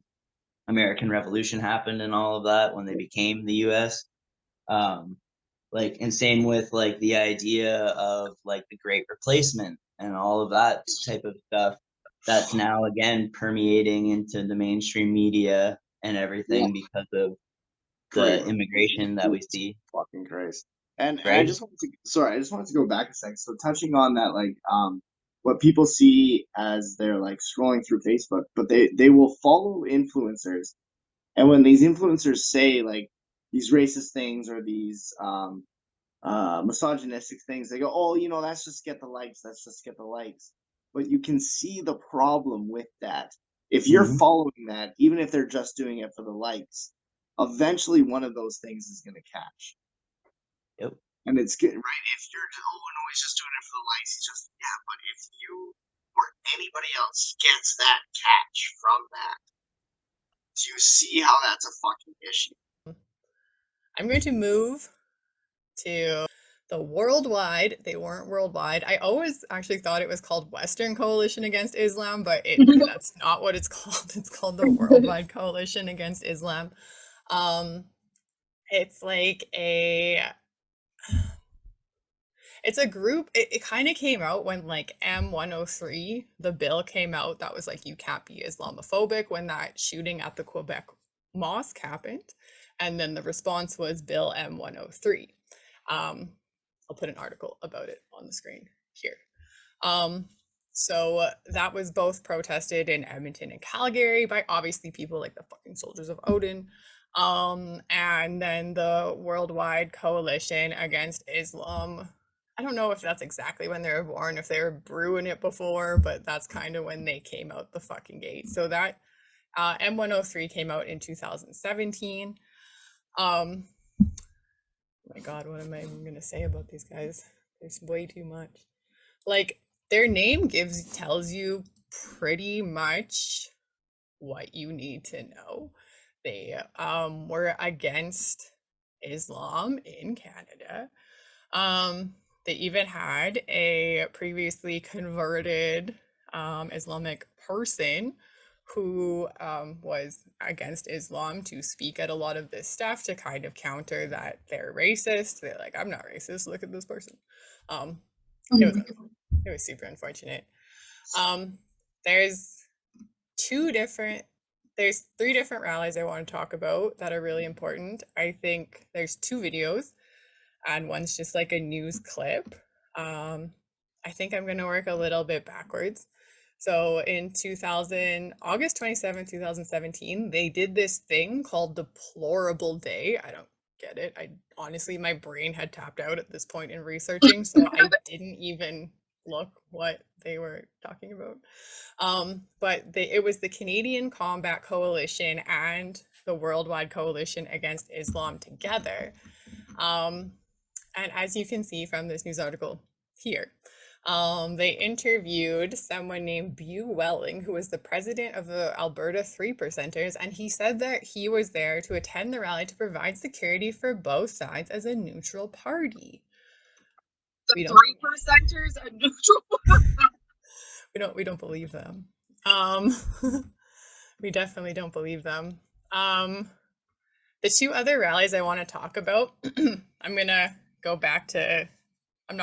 American Revolution happened and all of that, when they became the US. Like, and same with like the idea of like the Great Replacement and all of that type of stuff that's now again permeating into the mainstream media and everything because of the immigration that we see. Fucking Christ. And I just wanted to go back a second. So touching on that, like what people see as they're like scrolling through Facebook, but they will follow influencers, and when these influencers say like these racist things or these misogynistic things, they go, oh, you know, that's just get the likes, but you can see the problem with that. If you're following that, even if they're just doing it for the likes, eventually one of those things is going to catch. Yep. And it's good, right? If you're, oh no, he's just doing it for the likes, he's just, yeah, but if you or anybody else gets that catch from that, do you see how that's a fucking issue? I'm going to move to the worldwide. They weren't worldwide. I always actually thought it was called Western Coalition Against Islam, but that's not what it's called. It's called the Worldwide Coalition Against Islam. It's like it's a group. It kind of came out when like M103, the bill came out that was like, you can't be Islamophobic, when that shooting at the Quebec mosque happened. And then the response was Bill M103. I'll put an article about it on the screen here. So that was both protested in Edmonton and Calgary by obviously people like the fucking Soldiers of Odin. And then the Worldwide Coalition Against Islam, I don't know if that's exactly when they were born, if they were brewing it before, but that's kind of when they came out the fucking gate. So that M103 came out in 2017. Oh my god, what am I even gonna say about these guys? There's way too much. Like, their name tells you pretty much what you need to know. They were against Islam in Canada. They even had a previously converted Islamic person who was against Islam to speak at a lot of this stuff to kind of counter that they're racist. They're like, I'm not racist. Look at this person. It was it was super unfortunate. There's there's 3 different rallies I want to talk about that are really important. I think there's 2 videos and one's just like a news clip. I think I'm going to work a little bit backwards. So in August 27, 2017, they did this thing called Deplorable Day. I don't get it. Honestly, my brain had tapped out at this point in researching, so I didn't even look what they were talking about. But it was the Canadian Combat Coalition and the Worldwide Coalition Against Islam together. And as you can see from this news article here, they interviewed someone named Bew Welling, who was the president of the Alberta 3%ers, and he said that he was there to attend the rally to provide security for both sides as a neutral party. The 3%ers are neutral. We don't believe them. We definitely don't believe them. The 2 other rallies I want to talk about, I'm not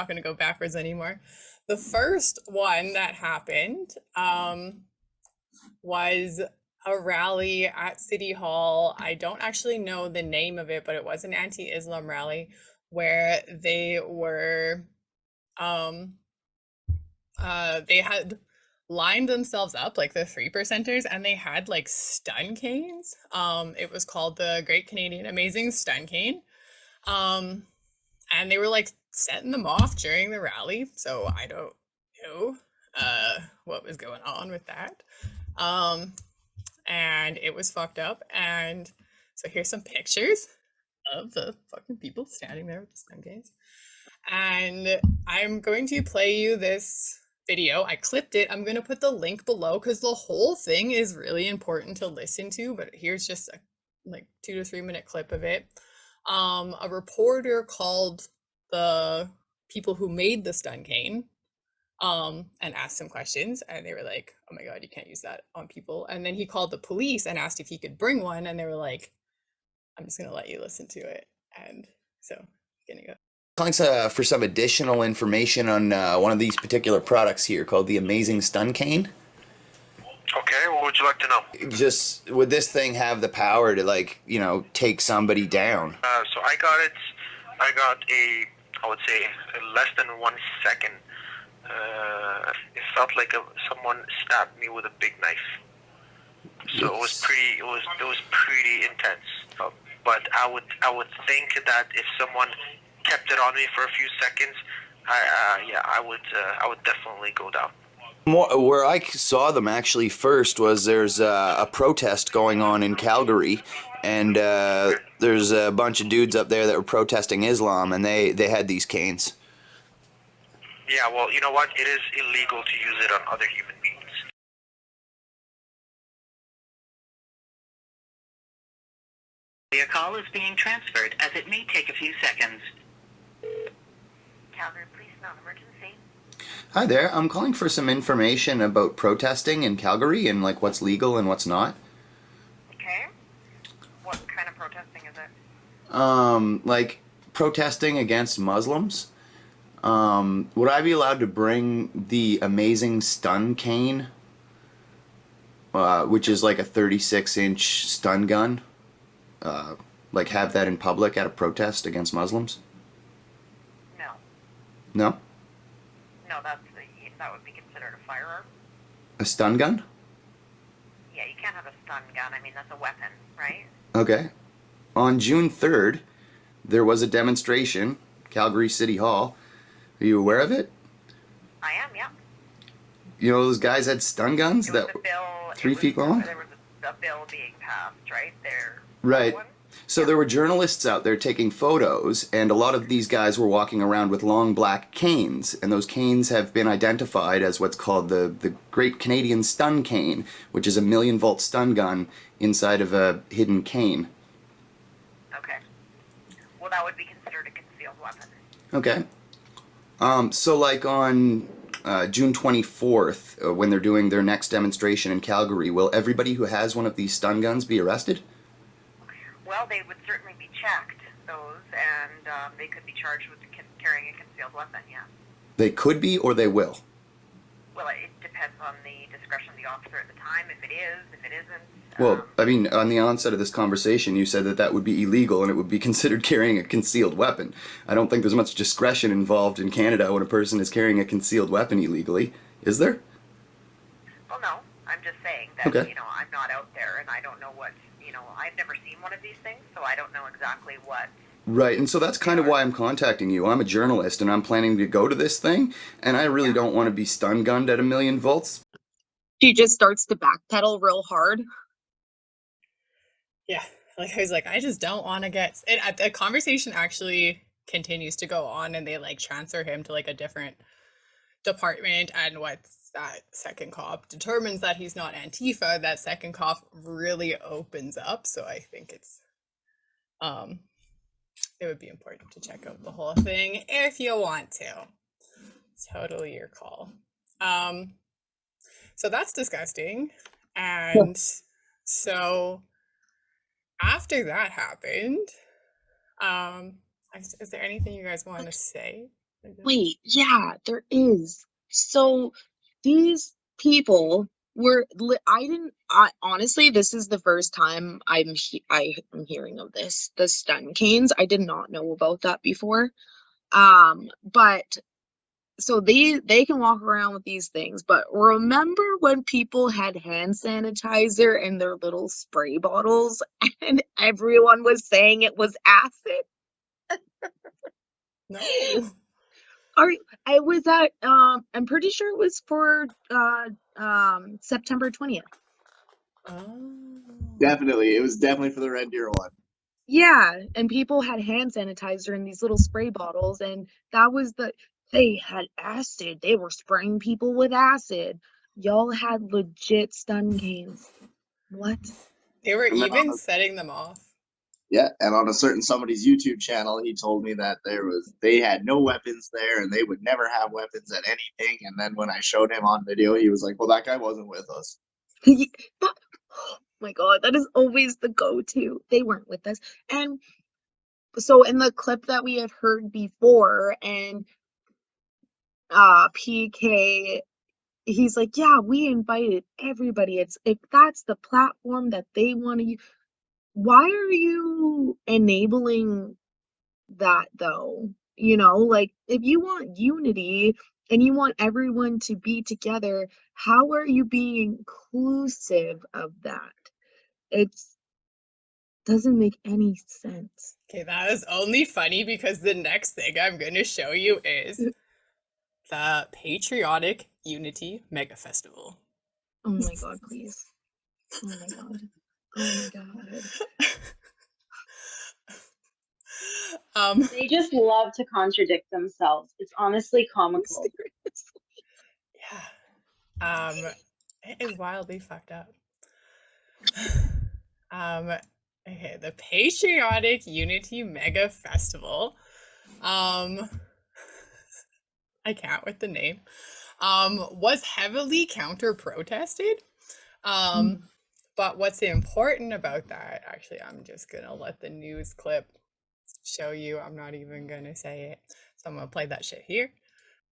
going to go backwards anymore. The first one that happened was a rally at City Hall. I don't actually know the name of it, but it was an anti-Islam rally where they were they had lined themselves up like the 3%ers, and they had like stun canes. It was called the Great Canadian Amazing Stun Cane. And they were like setting them off during the rally, so I don't know what was going on with that. And it was fucked up. And so here's some pictures of the fucking people standing there with the stun canes. And I'm going to play you this video. I clipped it. I'm going to put the link below because the whole thing is really important to listen to, but here's just a 2 to 3 minute clip of it. A reporter called the people who made the stun cane and asked some questions, and they were like, oh my god, you can't use that on people. And then he called the police and asked if he could bring one, and they were like, I'm just gonna let you listen to it. And so gonna go. Thanks for some additional information on one of these particular products here called the Amazing Stun Cane. Okay, what would you like to know? Just, would this thing have the power to, take somebody down? So I got I would say, less than 1 second. It felt like someone stabbed me with a big knife. So it was pretty intense. But I would think that if someone kept it on me for a few seconds, I would definitely go down. Where I saw them actually first was there's a protest going on in Calgary, and there's a bunch of dudes up there that were protesting Islam, and they had these canes. Yeah, well, you know what? It is illegal to use it on other human beings. Your call is being transferred as it may take a few seconds. Calgary Police, non-emergency. Hi there, I'm calling for some information about protesting in Calgary and what's legal and what's not. Okay. What kind of protesting is it? Protesting against Muslims. Would I be allowed to bring the Amazing Stun Cane, which is like a 36-inch stun gun, have that in public at a protest against Muslims? No. No? No, that would be considered a firearm. A stun gun? Yeah, you can't have a stun gun. I mean, that's a weapon, right? Okay. On June 3rd, there was a demonstration, Calgary City Hall. Are you aware of it? I am, yeah. You know those guys had stun guns that were 3 feet long? There was a bill being passed, right? Right. So there were journalists out there taking photos, and a lot of these guys were walking around with long black canes, and those canes have been identified as what's called the Great Canadian Stun Cane, which is a 1,000,000-volt stun gun inside of a hidden cane. Okay. Well, that would be considered a concealed weapon. Okay. So on June 24th, when they're doing their next demonstration in Calgary, will everybody who has one of these stun guns be arrested? Well, they would certainly be checked, those, and they could be charged with carrying a concealed weapon, yeah. They could be, or they will? Well, it depends on the discretion of the officer at the time, if it is, if it isn't. Well, I mean, on the onset of this conversation, you said that that would be illegal and it would be considered carrying a concealed weapon. I don't think there's much discretion involved in Canada when a person is carrying a concealed weapon illegally, is there? Well, no. I'm just saying that, Okay. you know, I'm not out there and I don't know what, you know, I've never seen one of these things, so I don't know exactly what. Right, and so that's kind of why I'm contacting you. I'm a journalist and I'm planning to go to this thing, and I really don't want to be stun gunned at 1,000,000 volts. She just starts to backpedal real hard. Yeah, like I was like, I just don't want to get it. The conversation actually continues to go on, and they like transfer him to like a different department. And what's that second cop determines that he's not Antifa. That second cop really opens up. So I think it's it would be important to check out the whole thing if you want to. Totally your call. So that's disgusting, and so. After that happened, is there anything you guys want to say? Wait, yeah, there is. So these people were, honestly, this is the first time I'm hearing of this, the stun canes. I did not know about that before. But so they can walk around with these things, but remember when people had hand sanitizer in their little spray bottles and everyone was saying it was acid? No. I was at I'm pretty sure it was for September 20th. Oh. Definitely. It was definitely for the Red Deer one. Yeah, and people had hand sanitizer in these little spray bottles, and that was they had acid. They were spraying people with acid. Y'all had legit stun canes. What? They were even setting them off. Yeah, and on a certain somebody's YouTube channel, he told me that they had no weapons there and they would never have weapons at anything. And then when I showed him on video, he was like, "Well, that guy wasn't with us." Oh my God, that is always the go-to. They weren't with us. And so in the clip that we had heard before, and PK, he's like, yeah, we invited everybody. If that's the platform that they want to use, why are you enabling that though? You know, like if you want unity and you want everyone to be together, how are you being inclusive of that? It doesn't make any sense. Okay, that is only funny because the next thing I'm going to show you is the Patriotic Unity Mega Festival. Oh my God, please. Oh my God. Oh my God. They just love to contradict themselves. It's honestly comical. Yeah. It is wildly fucked up. Okay, the Patriotic Unity Mega Festival. I can't with the name. Was heavily counter-protested. But what's important about that, actually, I'm just gonna let the news clip show you. I'm not even gonna say it. So I'm gonna play that shit here.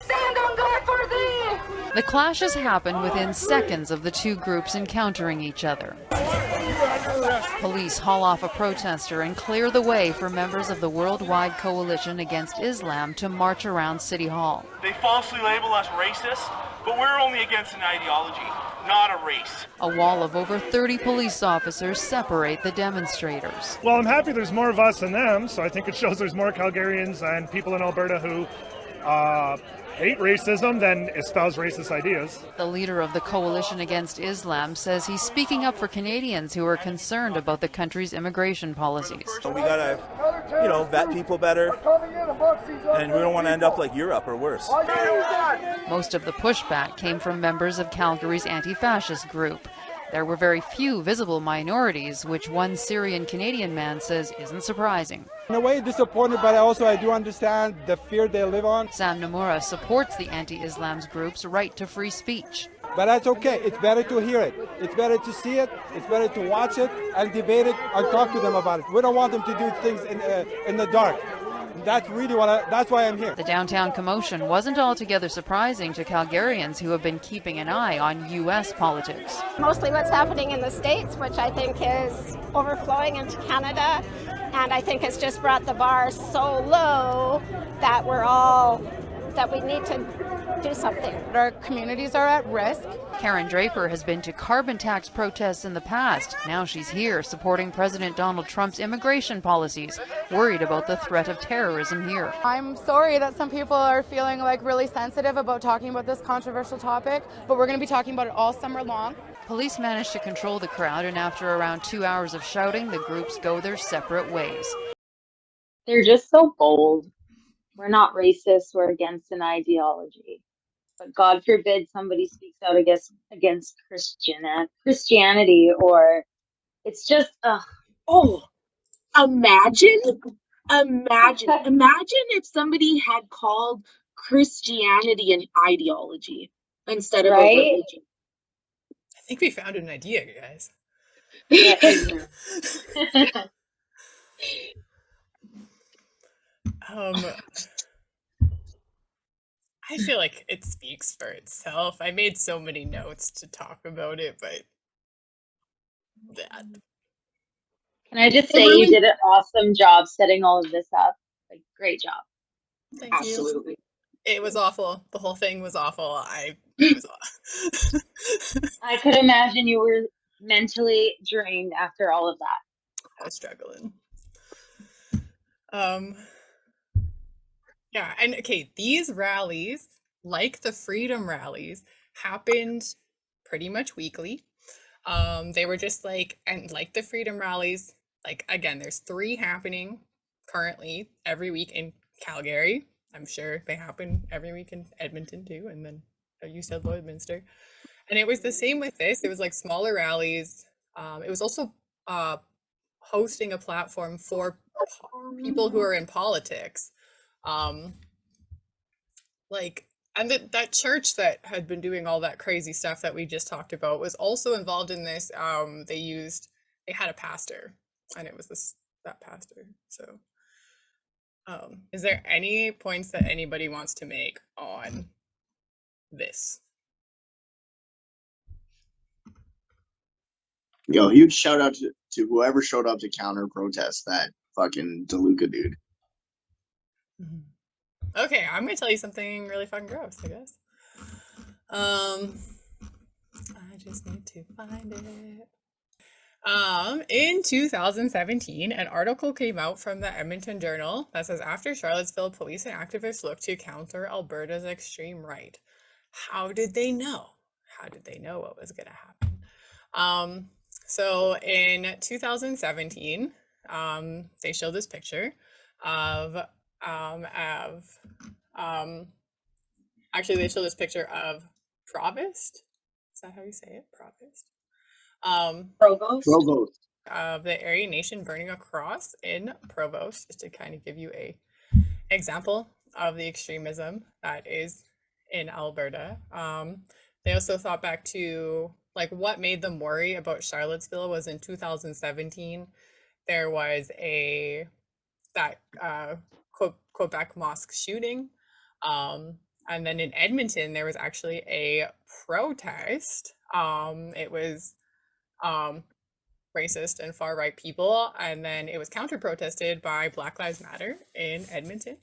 Stand on guard for thee! The clashes happened within seconds of the two groups encountering each other. Police haul off a protester and clear the way for members of the Worldwide Coalition Against Islam to march around City Hall. They falsely label us racist, but we're only against an ideology, not a race. A wall of over 30 police officers separate the demonstrators. Well, I'm happy there's more of us than them, so I think it shows there's more Calgarians and people in Alberta who hate racism than espouse racist ideas. The leader of the Coalition Against Islam says he's speaking up for Canadians who are concerned about the country's immigration policies. So we gotta, vet people better, and we don't want to end up like Europe or worse. Most of the pushback came from members of Calgary's anti-fascist group. There were very few visible minorities, which one Syrian Canadian man says isn't surprising. In a way disappointed, but I do understand the fear they live on. Sam Namura supports the anti-Islam's group's right to free speech. But that's okay. It's better to hear it. It's better to see it. It's better to watch it and debate it and talk to them about it. We don't want them to do things in the dark. That's really that's why I'm here. The downtown commotion wasn't altogether surprising to Calgarians who have been keeping an eye on U.S. politics. Mostly what's happening in the States, which I think is overflowing into Canada, and I think it's just brought the bar so low that we need to do something. Our communities are at risk. Karen Draper has been to carbon tax protests in the past. Now she's here supporting President Donald Trump's immigration policies, worried about the threat of terrorism here. I'm sorry that some people are feeling like really sensitive about talking about this controversial topic, but we're going to be talking about it all summer long. Police managed to control the crowd, and after around 2 hours of shouting, the groups go their separate ways. They're just so bold. We're not racist, we're against an ideology. But God forbid somebody speaks out against Christianity, or it's just, Imagine if somebody had called Christianity an ideology instead of a religion. I think we found an idea, guys. I feel like it speaks for itself. I made so many notes to talk about it, but that. Can I just say you did an awesome job setting all of this up? Like, great job. Thank you. Absolutely. It was awful. The whole thing was awful. It was awful. I could imagine you were mentally drained after all of that. I was struggling. Yeah, and okay, these rallies, like the freedom rallies, happened pretty much weekly. They were just like the freedom rallies, like, again, there's 3 happening currently every week in Calgary. I'm sure they happen every week in Edmonton too, and then you said Lloydminster. And it was the same with this. It was like smaller rallies. It was also hosting a platform for people who are in politics. And that church that had been doing all that crazy stuff that we just talked about was also involved in this. They had a pastor, and it was that pastor. So is there any points that anybody wants to make on this? Yo, huge shout out to whoever showed up to counter protest that fucking DeLuca dude. Okay, I'm gonna tell you something really fucking gross, I guess. I just need to find it. In 2017, an article came out from the Edmonton Journal that says, after Charlottesville, police and activists look to counter Alberta's extreme right. How did they know? How did they know what was gonna happen? So in 2017, they showed this picture of actually they show this picture of Provost. Is that how you say it? Provost. Provost. Of the Aryan Nation burning a cross in Provost, just to kind of give you a example of the extremism that is in Alberta. They also thought back to like what made them worry about Charlottesville was in 2017 there was that Quebec mosque shooting, and then in Edmonton there was actually a protest. It was racist and far right people, and then it was counter protested by Black Lives Matter in Edmonton,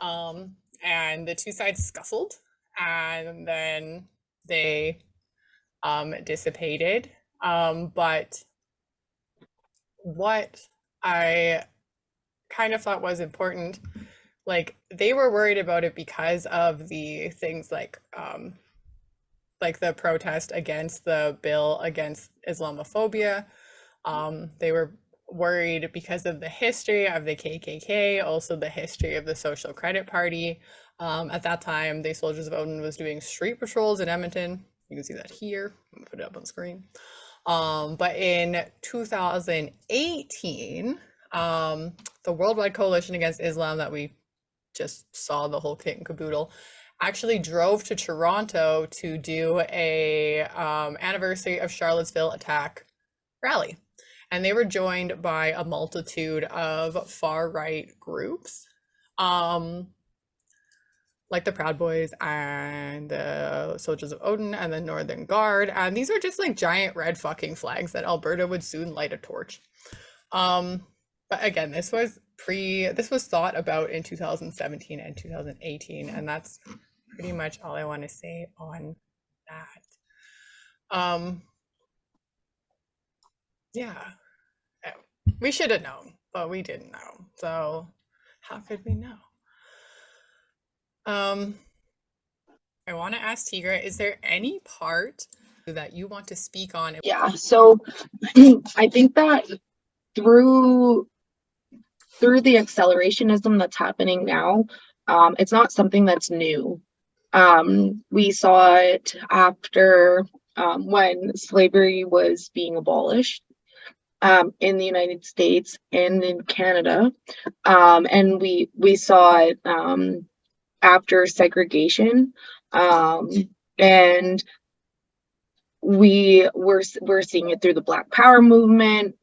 and the two sides scuffled, and then they dissipated. But what I kind of thought was important, like they were worried about it because of the things like the protest against the bill against Islamophobia. They were worried because of the history of the KKK, also the history of the Social Credit Party. At that time, the Soldiers of Odin was doing street patrols in Edmonton. You can see that here. I'm gonna put it up on the screen. But in 2018, the Worldwide Coalition Against Islam that we just saw the whole kit and caboodle actually drove to Toronto to do a anniversary of Charlottesville attack rally. And they were joined by a multitude of far-right groups, like the Proud Boys and the Soldiers of Odin and the Northern Guard. And these are just like giant red fucking flags that Alberta would soon light a torch. But again, this was thought about in 2017 and 2018, and that's pretty much all I want to say on that. Yeah, we should have known, but we didn't know. So how could we know? I want to ask Tigra, is there any part that you want to speak on? Yeah, so I think that through the accelerationism that's happening now, it's not something that's new. We saw it after when slavery was being abolished in the United States and in Canada, and we saw it after segregation, and we're seeing it through the Black Power movement.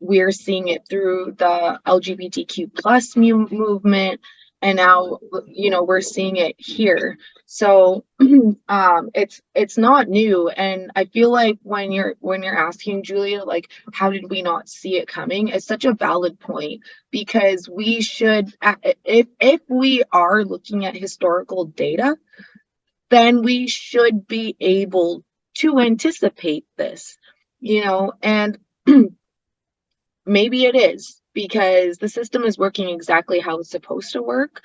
We're seeing it through the LGBTQ plus movement, and now we're seeing it here. So it's not new, and I feel like when you're asking, Julia, like, how did we not see it coming, it's such a valid point, because we should, if we are looking at historical data, then we should be able to anticipate this, and maybe it is, because the system is working exactly how it's supposed to work,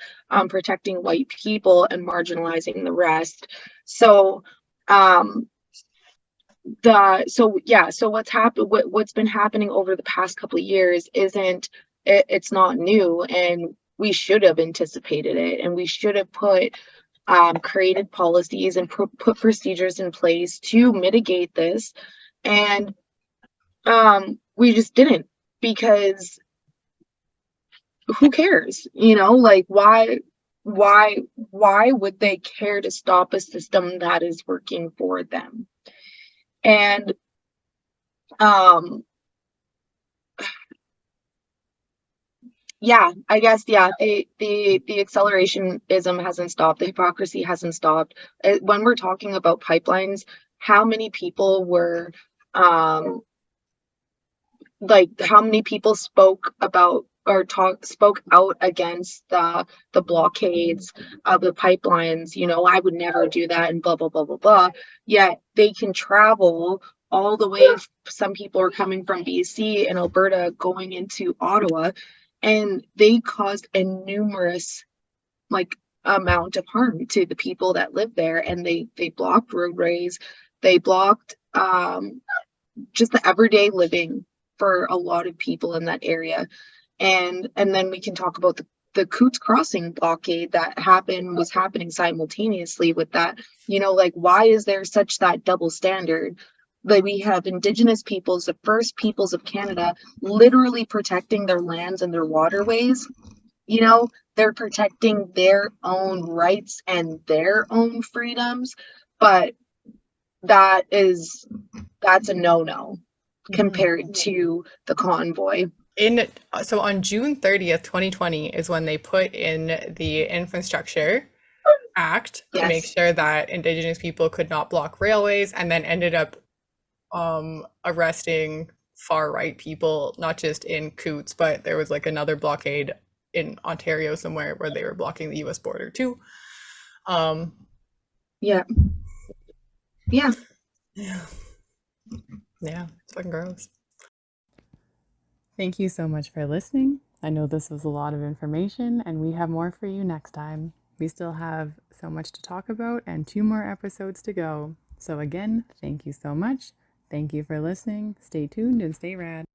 protecting white people and marginalizing the rest. So what's been happening over the past couple of years it's not new, and we should have anticipated it, and we should have created policies and put procedures in place to mitigate this, and we just didn't, because who cares? Like, why would they care to stop a system that is working for them? And I guess the accelerationism hasn't stopped, the hypocrisy hasn't stopped. When we're talking about pipelines, how many people were how many people spoke about or spoke out against the blockades of the pipelines? I would never do that, and blah blah blah blah blah. Yet they can travel all the way. Some people are coming from BC and Alberta going into Ottawa, and they caused a numerous amount of harm to the people that live there, and they blocked roadways, they blocked just the everyday living for a lot of people in that area. And then we can talk about the Coots Crossing blockade that was happening simultaneously with that. Why is there such that double standard? Like, we have Indigenous peoples, the first peoples of Canada, literally protecting their lands and their waterways. They're protecting their own rights and their own freedoms, but that's a no-no compared to the convoy. So on June 30th, 2020 is when they put in the Infrastructure Act to make sure that Indigenous people could not block railways, and then ended up arresting far-right people, not just in Coots, but there was another blockade in Ontario somewhere where they were blocking the US border too. Yeah, it's fucking gross. Thank you so much for listening. I know this was a lot of information, and we have more for you next time. We still have so much to talk about and 2 more episodes to go. So again, thank you so much. Thank you for listening. Stay tuned and stay rad.